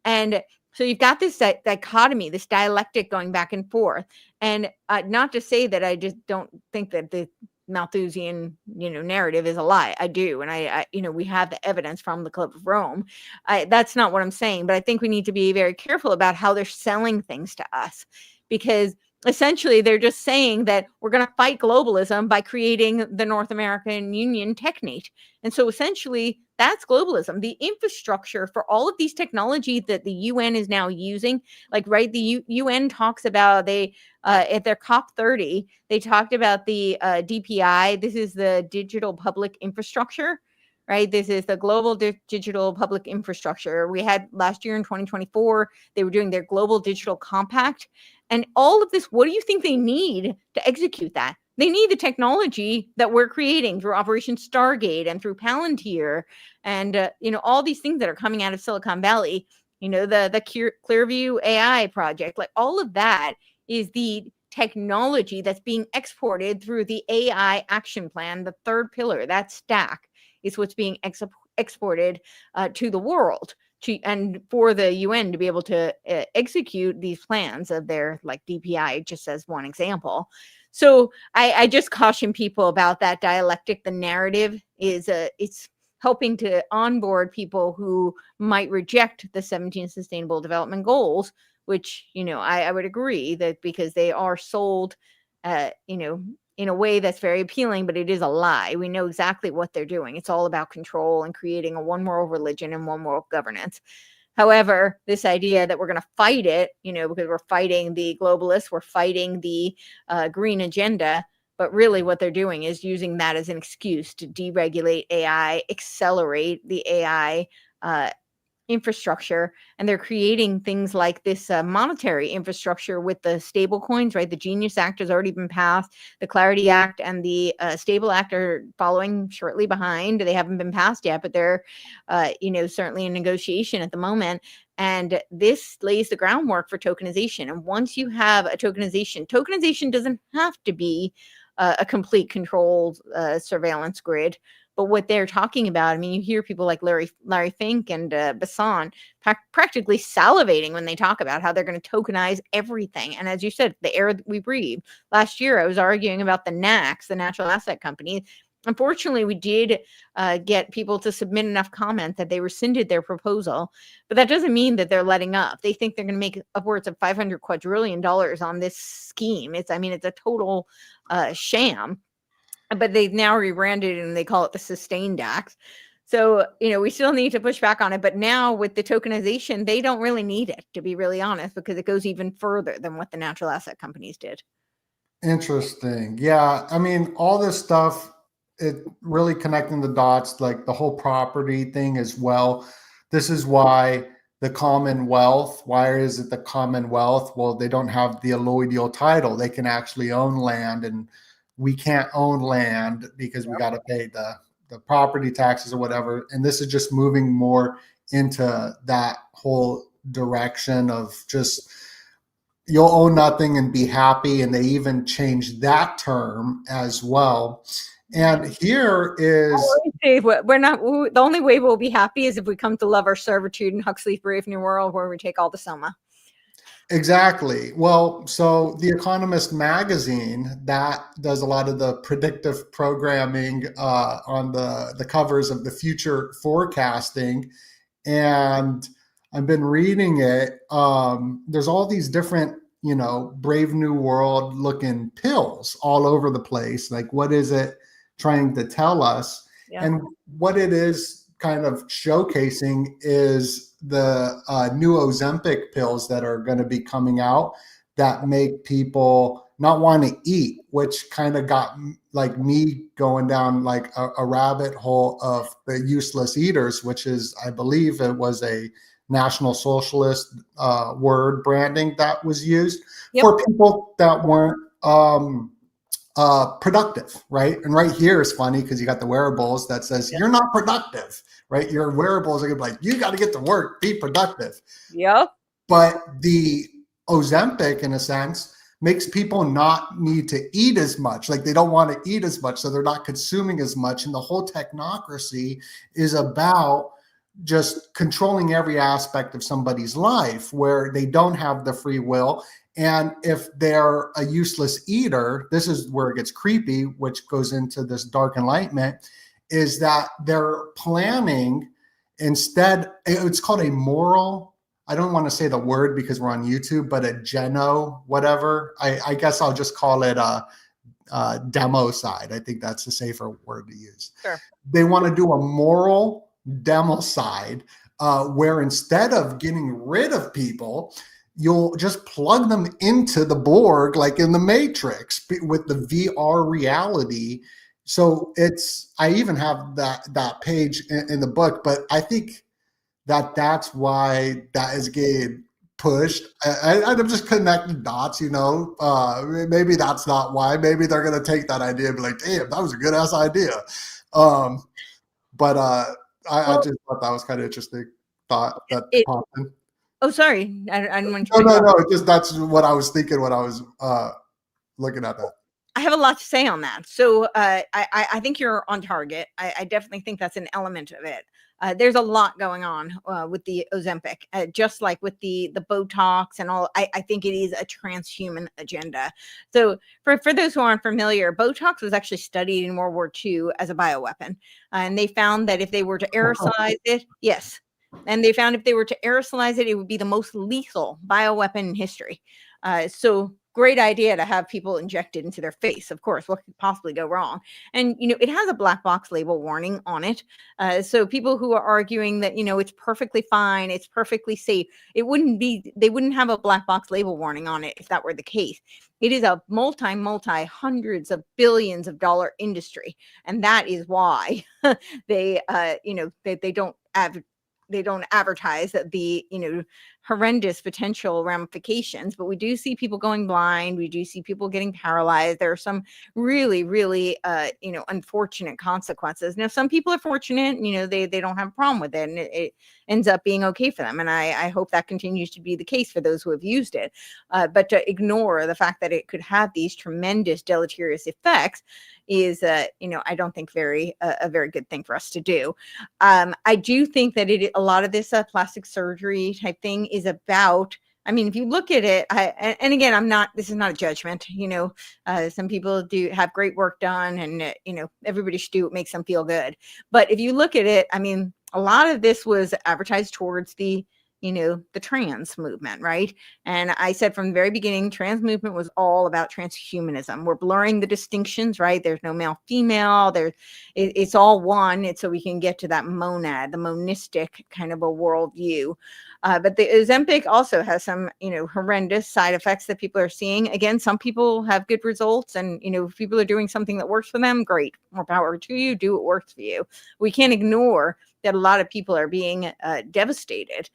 And so you've got this dichotomy, this dialectic going back and forth. And not to say that I just don't think that the Malthusian, narrative is a lie. I do. And I we have the evidence from the Club of Rome. That's not what I'm saying, but I think we need to be very careful about how they're selling things to us, because essentially they're just saying that we're going to fight globalism by creating the North American Union technate. And so essentially that's globalism. The infrastructure for all of these technologies that the UN is now using, like, right, the UN talks about, they at their COP30, they talked about the DPI. This is the digital public infrastructure, right? This is the global digital public infrastructure. We had last year in 2024, they were doing their global digital compact. And all of this, what do you think they need to execute that? They need the technology that we're creating through Operation Stargate and through Palantir and, all these things that are coming out of Silicon Valley, the Clearview AI project, like all of that is the technology that's being exported through the AI action plan. The third pillar, that stack, is what's being exported to the world. And for the UN to be able to execute these plans of their, like, DPI, just as one example. So I just caution people about that dialectic. The narrative is it's helping to onboard people who might reject the 17 Sustainable Development Goals, which, I would agree that, because they are sold, in a way that's very appealing, but it is a lie. We know exactly what they're doing. It's all about control and creating a one world religion and one world governance. However, this idea that we're going to fight it, because we're fighting the globalists, we're fighting the green agenda, but really what they're doing is using that as an excuse to deregulate AI, accelerate the AI infrastructure, and they're creating things like this monetary infrastructure with the stable coins, right? The Genius Act has already been passed. The Clarity Act and the Stable Act are following shortly behind. They haven't been passed yet, but they're, certainly in negotiation at the moment. And this lays the groundwork for tokenization. And once you have a tokenization doesn't have to be a complete controlled surveillance grid. But what they're talking about, you hear people like Larry Fink and Bassan practically salivating when they talk about how they're going to tokenize everything. And as you said, the air that we breathe. Last year, I was arguing about the NACs, the natural asset companies. Unfortunately, we did get people to submit enough comments that they rescinded their proposal. But that doesn't mean that they're letting up. They think they're going to make upwards of $500 quadrillion on this scheme. It's a total sham. But they've now rebranded it and they call it the Sustained Act. So, we still need to push back on it. But now with the tokenization, they don't really need it, to be really honest, because it goes even further than what the natural asset companies did. Interesting. Yeah. All this stuff, it really connecting the dots, like the whole property thing as well. This is why the Commonwealth, why is it the Commonwealth? Well, they don't have the alloidial title. They can actually own land, and we can't own land because we got to pay the property taxes or whatever. And this is just moving more into that whole direction of just, you'll own nothing and be happy. And they even changed that term as well. And here is, we're not, the only way we'll be happy is if we come to love our servitude in Huxley's Brave New World, where we take all the soma. Exactly. Well, so The Economist magazine, that does a lot of the predictive programming on the covers of the future forecasting. and I've been reading it. There's all these different, Brave New World looking pills all over the place. Like, what is it trying to tell us? Yeah. And what it is kind of showcasing is the new Ozempic pills that are going to be coming out that make people not want to eat, which kind of got like me going down like a rabbit hole of the useless eaters, which is, I believe it was a National Socialist word branding that was used for people that weren't productive, right? And right here is funny because you got the wearables that says you're not productive, right? Your wearables are gonna be like, you got to get to work, be productive. Yep. But the Ozempic, in a sense, makes people not need to eat as much. Like, they don't want to eat as much, so they're not consuming as much. And the whole technocracy is about just controlling every aspect of somebody's life where they don't have the free will. And if they're a useless eater, this is where it gets creepy, which goes into this dark enlightenment, is that they're planning instead, it's called a moral, I don't want to say the word because we're on YouTube, but a geno, whatever. I guess I'll just call it a democide. I think that's a safer word to use. Sure. They want to do a moral democide where instead of getting rid of people, you'll just plug them into the Borg, like in the Matrix with the VR reality. So I even have that page in the book, but I think that's why that is getting pushed. I'm just connecting dots, maybe that's not why. Maybe they're going to take that idea and be like, damn, that was a good ass idea. But I just thought that was kind of interesting thought that popped in. Oh, sorry. I didn't want to. No. Just that's what I was thinking when I was looking at that. I have a lot to say on that. So I think you're on target. I definitely think that's an element of it. There's a lot going on with the Ozempic, just like with the Botox and all. I think it is a transhuman agenda. So for those who aren't familiar, Botox was actually studied in World War II as a bioweapon. And they found that if they were to aerosolize it, yes. And they found if they were to aerosolize it, it would be the most lethal bioweapon in history. So great idea to have people injected into their face. Of course, what could possibly go wrong? And, it has a black box label warning on it. So people who are arguing that, it's perfectly fine, it's perfectly safe, they wouldn't have a black box label warning on it if that were the case. It is a multi hundreds of billions of dollar industry. And that is why they don't advertise the horrendous potential ramifications, but we do see people going blind. We do see people getting paralyzed. There are some really, really, unfortunate consequences. Now, some people are fortunate, they don't have a problem with it, and it ends up being okay for them. And I hope that continues to be the case for those who have used it. But to ignore the fact that it could have these tremendous deleterious effects is, I don't think a very good thing for us to do. I do think that a lot of this plastic surgery type thing is about, if you look at it, and again, this is not a judgment, some people do have great work done, and, everybody should do what makes them feel good. But if you look at it, a lot of this was advertised towards the trans movement, right? And I said from the very beginning, trans movement was all about transhumanism. We're blurring the distinctions, right? There's no male, female. It's all one. It's so we can get to that monad, the monistic kind of a worldview. But the Ozempic also has some, horrendous side effects that people are seeing. Again, some people have good results, and, if people are doing something that works for them, great. More power to you. Do what works for you. We can't ignore that a lot of people are being devastated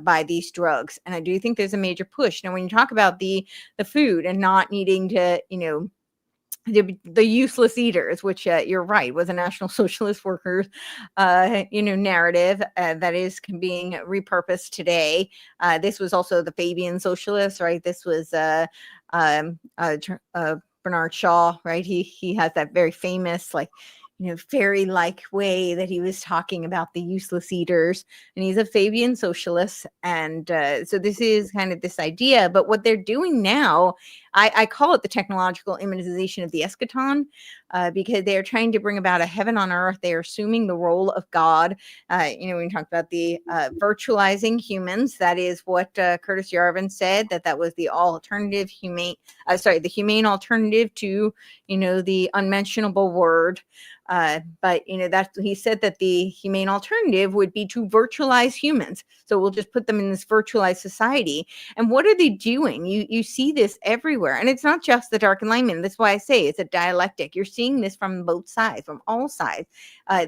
by these drugs. And I do think there's a major push. Now, when you talk about the food and not needing to, the useless eaters, which you're right, was a National Socialist workers, narrative that is being repurposed today. This was also the Fabian Socialists, right? This was Bernard Shaw, right? He has that very famous, fairy-like way that he was talking about the useless eaters, and he's a Fabian socialist. And so this is kind of this idea, but what they're doing now, I call it the technological immunization of the eschaton, because they are trying to bring about a heaven on earth. They are assuming the role of God. When you talk about the virtualizing humans, that is what Curtis Yarvin said, that was the alternative the humane alternative to, the unmentionable word. But that he said that the humane alternative would be to virtualize humans. So we'll just put them in this virtualized society. And what are they doing? You see this everywhere. And it's not just the dark enlightenment. That's why I say it's a dialectic. You're seeing this from both sides, from all sides.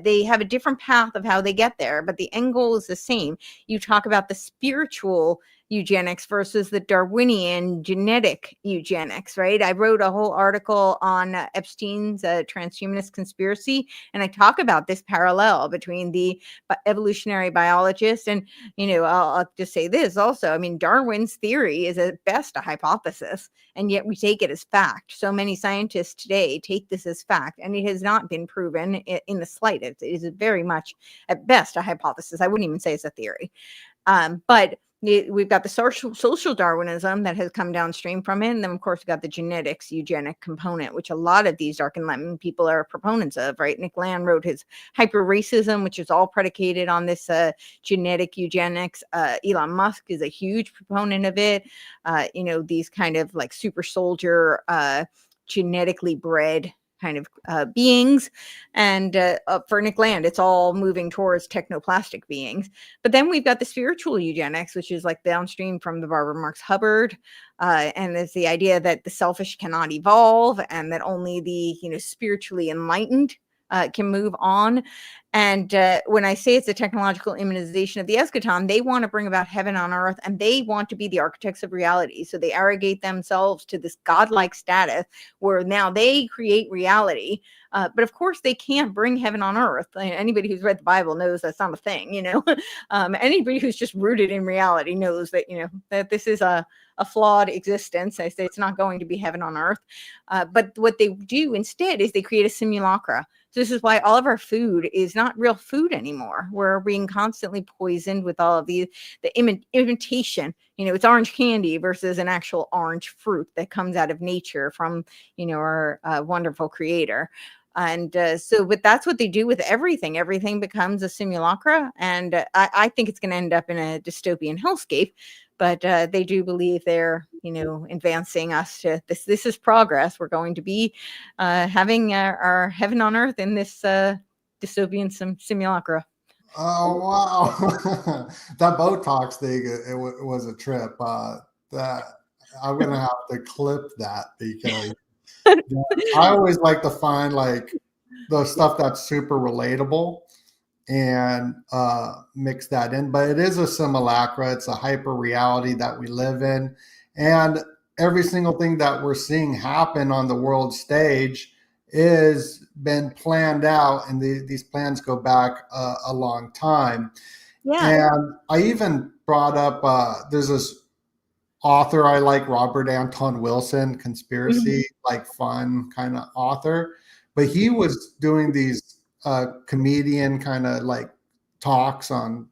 They have a different path of how they get there, but the end goal is the same. You talk about the spiritual eugenics versus the Darwinian genetic eugenics, right? I wrote a whole article on Epstein's transhumanist conspiracy, and I talk about this parallel between the evolutionary biologists and, I'll just say this also. I mean, Darwin's theory is at best a hypothesis, and yet we take it as fact. So many scientists today take this as fact, and it has not been proven in the slightest. It is very much at best a hypothesis. I wouldn't even say it's a theory. But we've got the social Darwinism that has come downstream from it. And then, of course, we've got the genetics eugenic component, which a lot of these dark enlightenment people are proponents of, right? Nick Land wrote his Hyper Racism, which is all predicated on this genetic eugenics. Elon Musk is a huge proponent of it. These kind of like super soldier, genetically bred kind of beings. And for Nick Land, it's all moving towards technoplastic beings. But then we've got the spiritual eugenics, which is like downstream from the Barbara Marx Hubbard. And there's the idea that the selfish cannot evolve and that only the spiritually enlightened can move on. And when I say it's a technological immunization of the eschaton, they want to bring about heaven on earth, and they want to be the architects of reality. So they arrogate themselves to this godlike status where now they create reality. But of course, they can't bring heaven on earth. Anybody who's read the Bible knows that's not a thing. Anybody who's just rooted in reality knows that that this is a flawed existence. I say it's not going to be heaven on earth. But what they do instead is they create a simulacra. So this is why all of our food is not real food anymore. We're being constantly poisoned with all of the imitation. It's orange candy versus an actual orange fruit that comes out of nature from, our wonderful creator. And but that's what they do with everything. Everything becomes a simulacra. And I think it's going to end up in a dystopian hellscape. But they do believe they're, advancing us to this. This is progress. We're going to be having our heaven on earth in this dystopian simulacra. Oh, wow. That Botox thing, it was a trip. That I'm going to have to clip that because I always like to find like the stuff that's super relatable and mix that in. But it is a simulacra. It's a hyper reality that we live in. And every single thing that we're seeing happen on the world stage is been planned out. And these plans go back a long time. Yeah. And I even brought up, there's this author I like, Robert Anton Wilson, conspiracy, like fun kind of author. But he was doing these comedian kind of like talks on,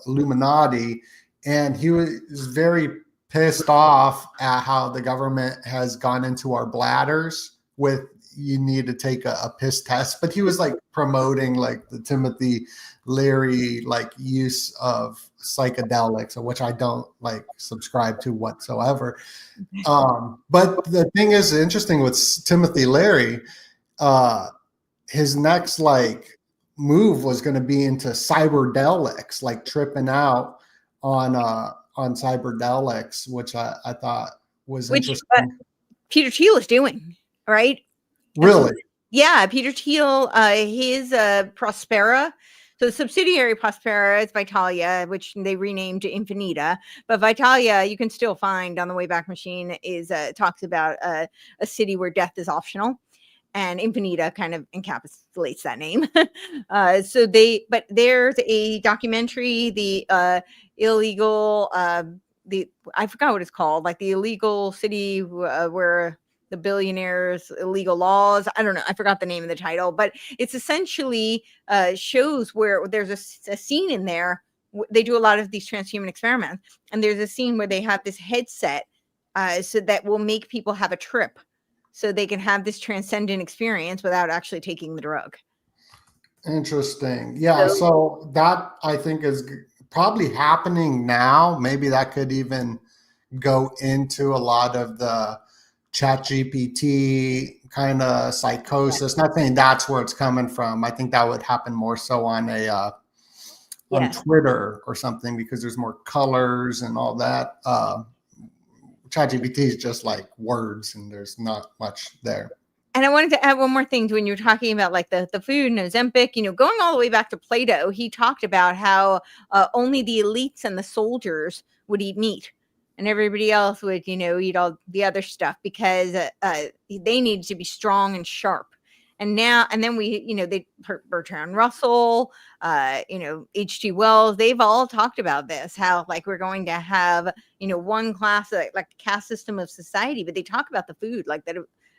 Illuminati. And he was very pissed off at how the government has gone into our bladders with you need to take a piss test. But he was like promoting like the Timothy Leary like use of psychedelics, which I don't like subscribe to whatsoever. But the thing is interesting with Timothy Leary, his next like move was going to be into cyberdelics, like tripping out on cyberdelics, which I thought was interesting. Peter Thiel is doing, right? Really? Yeah, Peter Thiel, his Prospera. So the subsidiary Prospera is Vitalia, which they renamed to Infinita. But Vitalia, you can still find on the Wayback Machine, is talks about a city where death is optional. And Infinita kind of encapsulates that name. But there's a documentary, the illegal, I forgot what it's called, like the illegal city where the billionaires' illegal laws. I don't know. I forgot the name of the title, but it's essentially shows where there's a scene in there. They do a lot of these transhuman experiments, and there's a scene where they have this headset so that will make people have a trip so they can have this transcendent experience without actually taking the drug. Interesting. Yeah. So that I think is probably happening now. Maybe that could even go into a lot of the ChatGPT kind of psychosis. Not saying that's where it's coming from. I think that would happen more so on on Yes. Twitter or something, because there's more colors and all that. ChatGPT is just like words, and there's not much there. And I wanted to add one more thing to when you're talking about like the food and Ozempic, going all the way back to Plato, he talked about how only the elites and the soldiers would eat meat, and everybody else would, eat all the other stuff because they needed to be strong and sharp. And then we, Bertrand Russell, H.G. Wells, they've all talked about this, how like we're going to have, one class, like a caste system of society, but they talk about the food like that.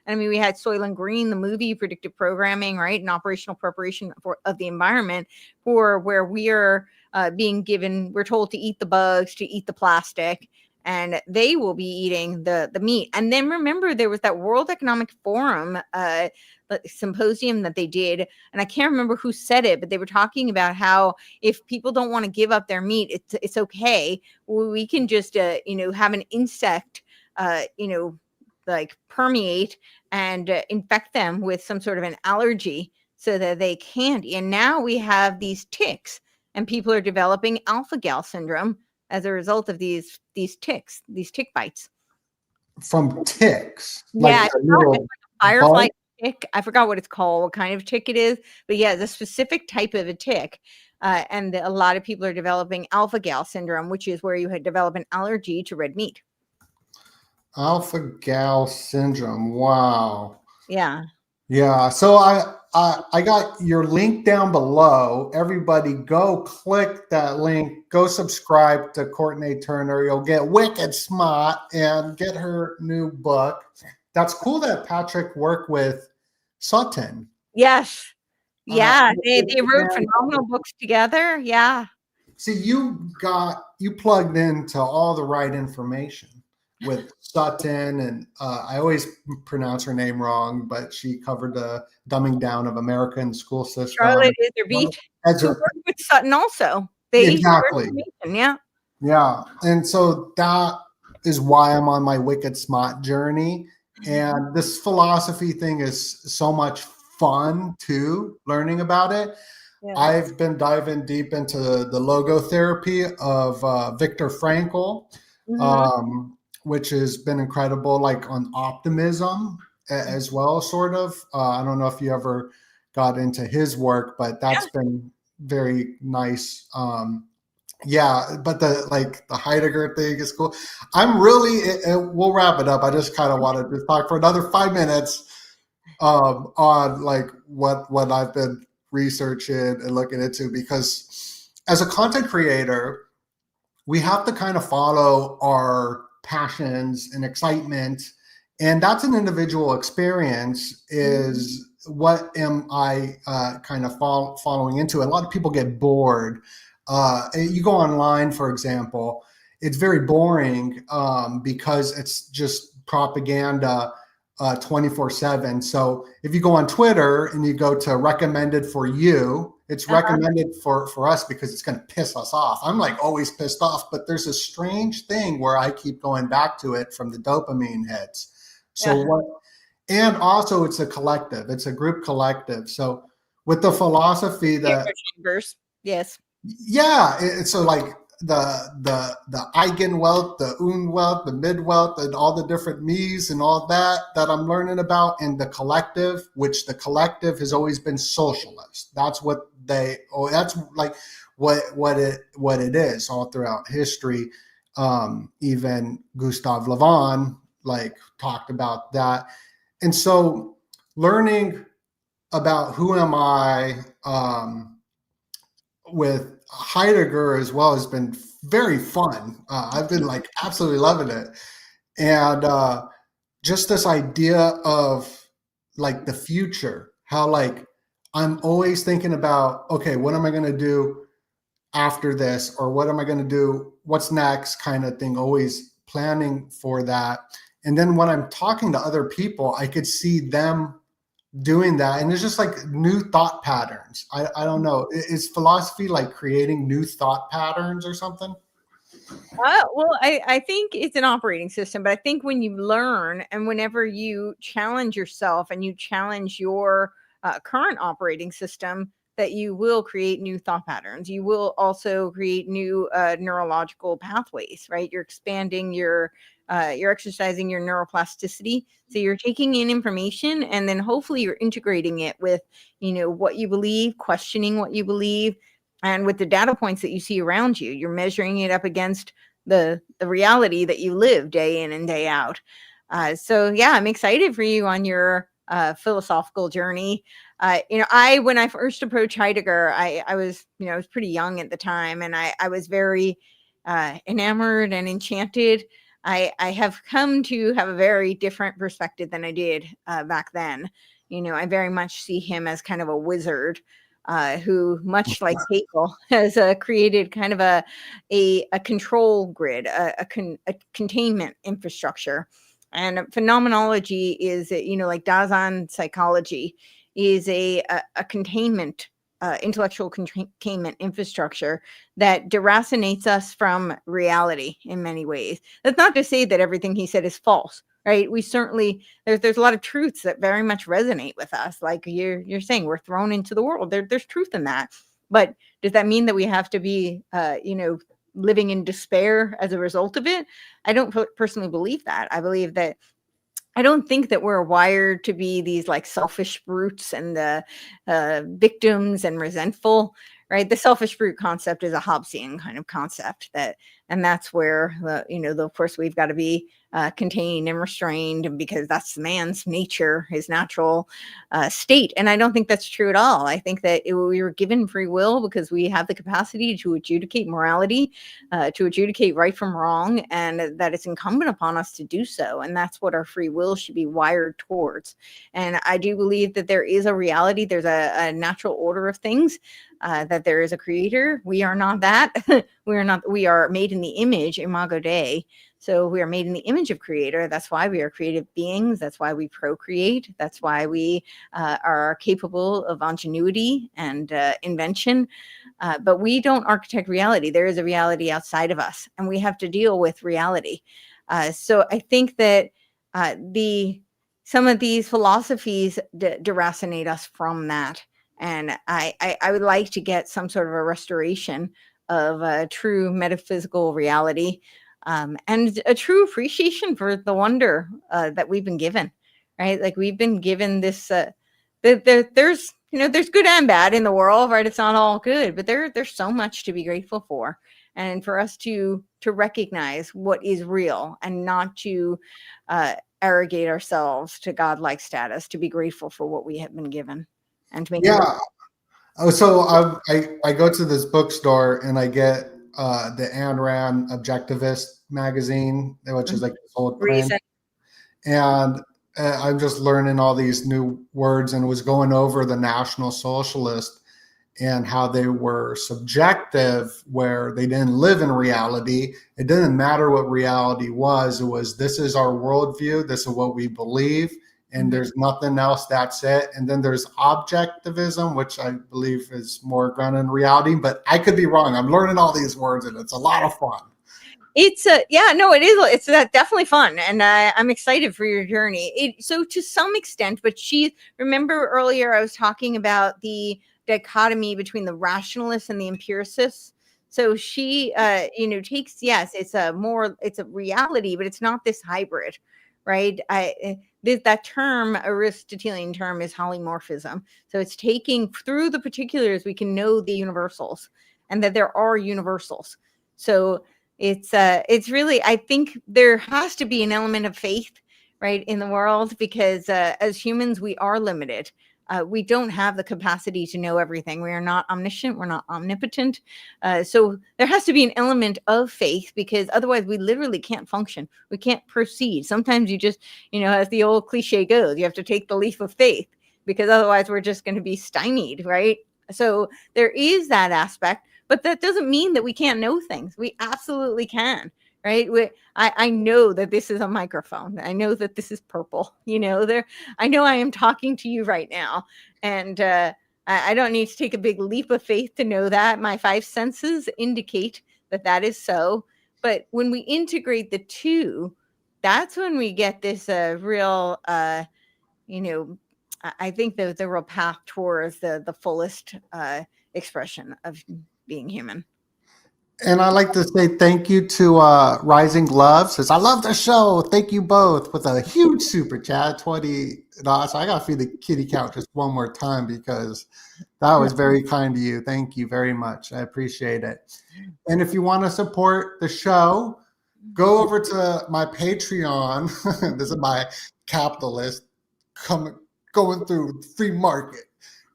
I mean, we had Soylent Green, the movie, predictive programming, right? And operational preparation of the environment, for where we are we're told to eat the bugs, to eat the plastic, and they will be eating the meat. And then remember, there was that World Economic Forum symposium that they did, and I can't remember who said it, but they were talking about how if people don't want to give up their meat, it's okay. We can just have an insect like permeate and infect them with some sort of an allergy so that they can't. And now we have these ticks, and people are developing alpha-gal syndrome as a result of these ticks, these tick bites. From ticks? Yeah, like a firefly tick. I forgot what it's called, what kind of tick it is, but yeah, the specific type of a tick. And a lot of people are developing alpha-gal syndrome, which is where you develop an allergy to red meat. Alpha-gal syndrome. Wow. Yeah. Yeah. So I got your link down below. Everybody go click that link. Go subscribe to Courtney Turner. You'll get wicked smart and get her new book. That's cool that Patrick worked with Sutton. Yes. Yeah. They wrote phenomenal books together. Yeah. See, you plugged into all the right information with Sutton, and I always pronounce her name wrong, but she covered the dumbing down of American school system. Charlotte Iserbyt, who worked with Sutton also. Exactly. Yeah. Yeah. And so that is why I'm on my wicked smart journey. And this philosophy thing is so much fun too, learning about it. Yeah. I've been diving deep into the logotherapy of Viktor Frankl. Mm-hmm. Which has been incredible, like on optimism as well, sort of. I don't know if you ever got into his work, but that's been very nice. Yeah, but the Heidegger thing is cool. I'm really, we'll wrap it up. I just kind of wanted to talk for another 5 minutes on like what I've been researching and looking into, because as a content creator, we have to kind of follow our passions and excitement, and that's an individual experience. Is what am I kind of following into? A lot of people get bored. You go online, for example, it's very boring because it's just propaganda 24/7. So if you go on Twitter and you go to recommended for you, it's recommended for us because it's going to piss us off. I'm like always pissed off, but there's a strange thing where I keep going back to it from the dopamine hits. So and also it's a collective, it's a group collective. So with the philosophy that chambers, yes. Yeah. It's so like the Eigenwelt, the Unwelt, the Midwelt, and all the different me's and all that I'm learning about, and the collective, which the collective has always been socialist. That's what that's like what it is all throughout history. Even Gustav Le Bon like talked about that. And so learning about who am I with Heidegger as well has been very fun. I've been like absolutely loving it. And just this idea of like the future, how like I'm always thinking about, okay, what am I going to do after this? Or what am I going to do? What's next kind of thing always planning for that. And then when I'm talking to other people, I could see them doing that. And it's just like new thought patterns. I don't know. Is philosophy like creating new thought patterns or something? Well, I think it's an operating system, but I think when you learn and whenever you challenge yourself and you challenge your current operating system, that you will create new thought patterns. You will also create new neurological pathways, right? You're expanding you're exercising your neuroplasticity. So you're taking in information and then hopefully you're integrating it with, what you believe, questioning what you believe, and with the data points that you see around you, you're measuring it up against the reality that you live day in and day out. So yeah, I'm excited for you on your philosophical journey. When I first approached Heidegger, I was, I was pretty young at the time, and I was very enamored and enchanted. I have come to have a very different perspective than I did back then. I very much see him as kind of a wizard who, much like Hegel, has created kind of a control grid, a containment infrastructure. And phenomenology is, like Dasein psychology, is a containment, intellectual containment infrastructure that deracinates us from reality in many ways. That's not to say that everything he said is false, right? We certainly, there's a lot of truths that very much resonate with us. Like you're saying, we're thrown into the world. There's truth in that. But does that mean that we have to be, living in despair as a result of it? I don't personally believe that. I don't think that we're wired to be these like selfish brutes and the victims and resentful, right? The selfish brute concept is a Hobbesian kind of concept and that's where of course we've got to be contained and restrained, because that's man's nature, his natural state. And I don't think that's true at all. I think that we were given free will because we have the capacity to adjudicate morality, to adjudicate right from wrong, and that it's incumbent upon us to do so. And that's what our free will should be wired towards. And I do believe that there is a reality, there's a natural order of things, that there is a creator. We are not that. We are made in the image, imago Dei. So we are made in the image of creator. That's why we are creative beings. That's why we procreate. That's why we are capable of ingenuity and invention. But we don't architect reality. There is a reality outside of us, and we have to deal with reality. So I think that some of these philosophies deracinate us from that. And I would like to get some sort of a restoration of a true metaphysical reality, and a true appreciation for the wonder that we've been given, right? Like we've been given this, there's good and bad in the world, right? It's not all good, but there's so much to be grateful for. And for us to recognize what is real and not to arrogate ourselves to godlike status, to be grateful for what we have been given and to make Oh, so I go to this bookstore and I get the Ayn Rand Objectivist magazine, which is like this old print, and I'm just learning all these new words, and was going over the National Socialist and how they were subjective, where they didn't live in reality. It didn't matter what reality was. It was, this is our worldview, this is what we believe, and there's nothing else, that's it. And then there's objectivism, which I believe is more grounded in reality, but I could be wrong. I'm learning all these words and it's a lot of fun. It is. It's definitely fun. And I'm excited for your journey. So to some extent, but remember earlier I was talking about the dichotomy between the rationalists and the empiricists. So she, takes, yes, it's a reality, but it's not this hybrid, right? That term, Aristotelian term, is holomorphism. So it's taking through the particulars, we can know the universals, and that there are universals. So it's really, I think there has to be an element of faith, right, in the world, because as humans, we are limited. We don't have the capacity to know everything. We are not omniscient. We're not omnipotent. So there has to be an element of faith, because otherwise we literally can't function. We can't proceed. Sometimes you just, as the old cliche goes, you have to take the leap of faith, because otherwise we're just going to be stymied, right? So there is that aspect, but that doesn't mean that we can't know things. We absolutely can, right? I know that this is a microphone. I know that this is purple. I know I am talking to you right now. And I don't need to take a big leap of faith to know that. My 5 senses indicate that that is so. But when we integrate the two, that's when we get this real, I think the real path towards the fullest expression of being human. And I like to say thank you to Rising Love. Says, I love the show. Thank you both, with a huge super chat, $20. So I got to feed the kitty count just one more time because that was very kind to you. Thank you very much. I appreciate it. And if you want to support the show, go over to my Patreon. This is my capitalist going through free market.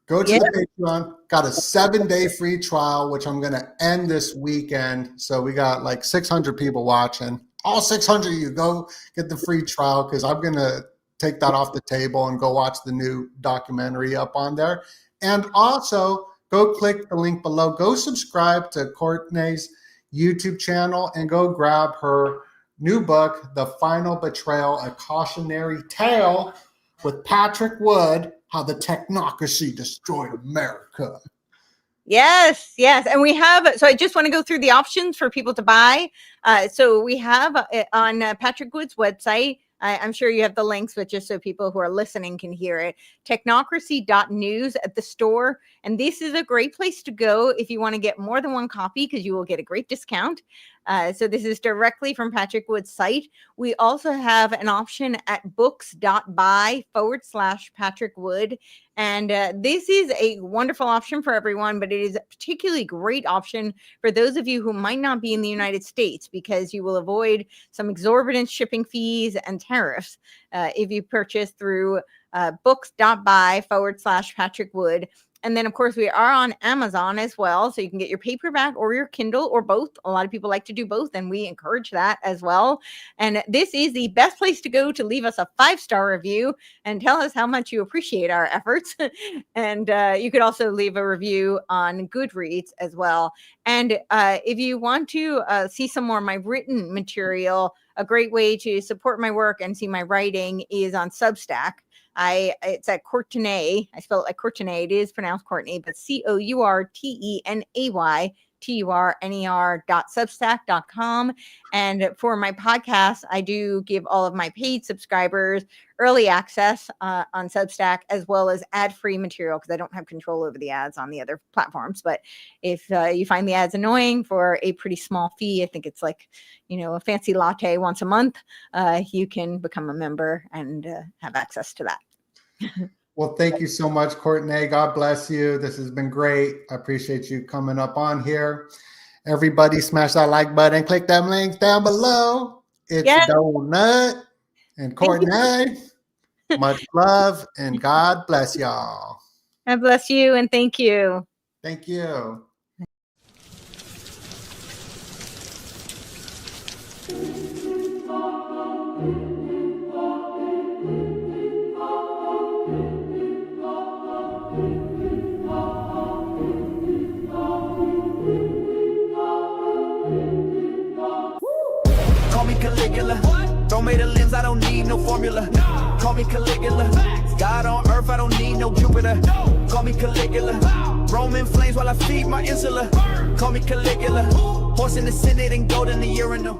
Go to the Patreon. Got a 7-day free trial, which I'm going to end this weekend. So we got like 600 people watching. All 600 of you, go get the free trial because I'm going to take that off the table and go watch the new documentary up on there. And also, go click the link below. Go subscribe to Courtney's YouTube channel and go grab her new book, The Final Betrayal, A Cautionary Tale with Patrick Wood, How the Technocracy Destroyed America. Yes. And we have, so I just want to go through the options for people to buy. So we have on Patrick Wood's website, I'm sure you have the links, but just so people who are listening can hear it, technocracy.news at the store. And this is a great place to go if you want to get more than one copy because you will get a great discount. So this is directly from Patrick Wood's site. We also have an option at books.buy/Patrick Wood. And this is a wonderful option for everyone, but it is a particularly great option for those of you who might not be in the United States because you will avoid some exorbitant shipping fees and tariffs if you purchase through books.buy/Patrick Wood. And then, of course, we are on Amazon as well. So you can get your paperback or your Kindle or both. A lot of people like to do both, and we encourage that as well. And this is the best place to go to leave us a 5-star review and tell us how much you appreciate our efforts. And you could also leave a review on Goodreads as well. And if you want to see some more of my written material, a great way to support my work and see my writing is on Substack. It's at Courtenay. I spell it like Courtenay. It is pronounced Courtney, but COURTENAYTURNER.substack.com. And for my podcast, I do give all of my paid subscribers early access on Substack, as well as ad-free material because I don't have control over the ads on the other platforms. But if you find the ads annoying for a pretty small fee, I think it's like, a fancy latte once a month, you can become a member and have access to that. Well, thank you so much, Courtney. God bless you. This has been great. I appreciate you coming up on here. Everybody smash that like button. Click them links down below. It's Donut and Courtney. Much love and God bless y'all. God bless you and thank you. Thank you. Caligula. Throw me the lens, I don't need no formula. Call me Caligula. God on earth, I don't need no Jupiter. Call me Caligula. Roman flames while I feed my insula. Call me Caligula. Horse in the Senate and gold in the urinal.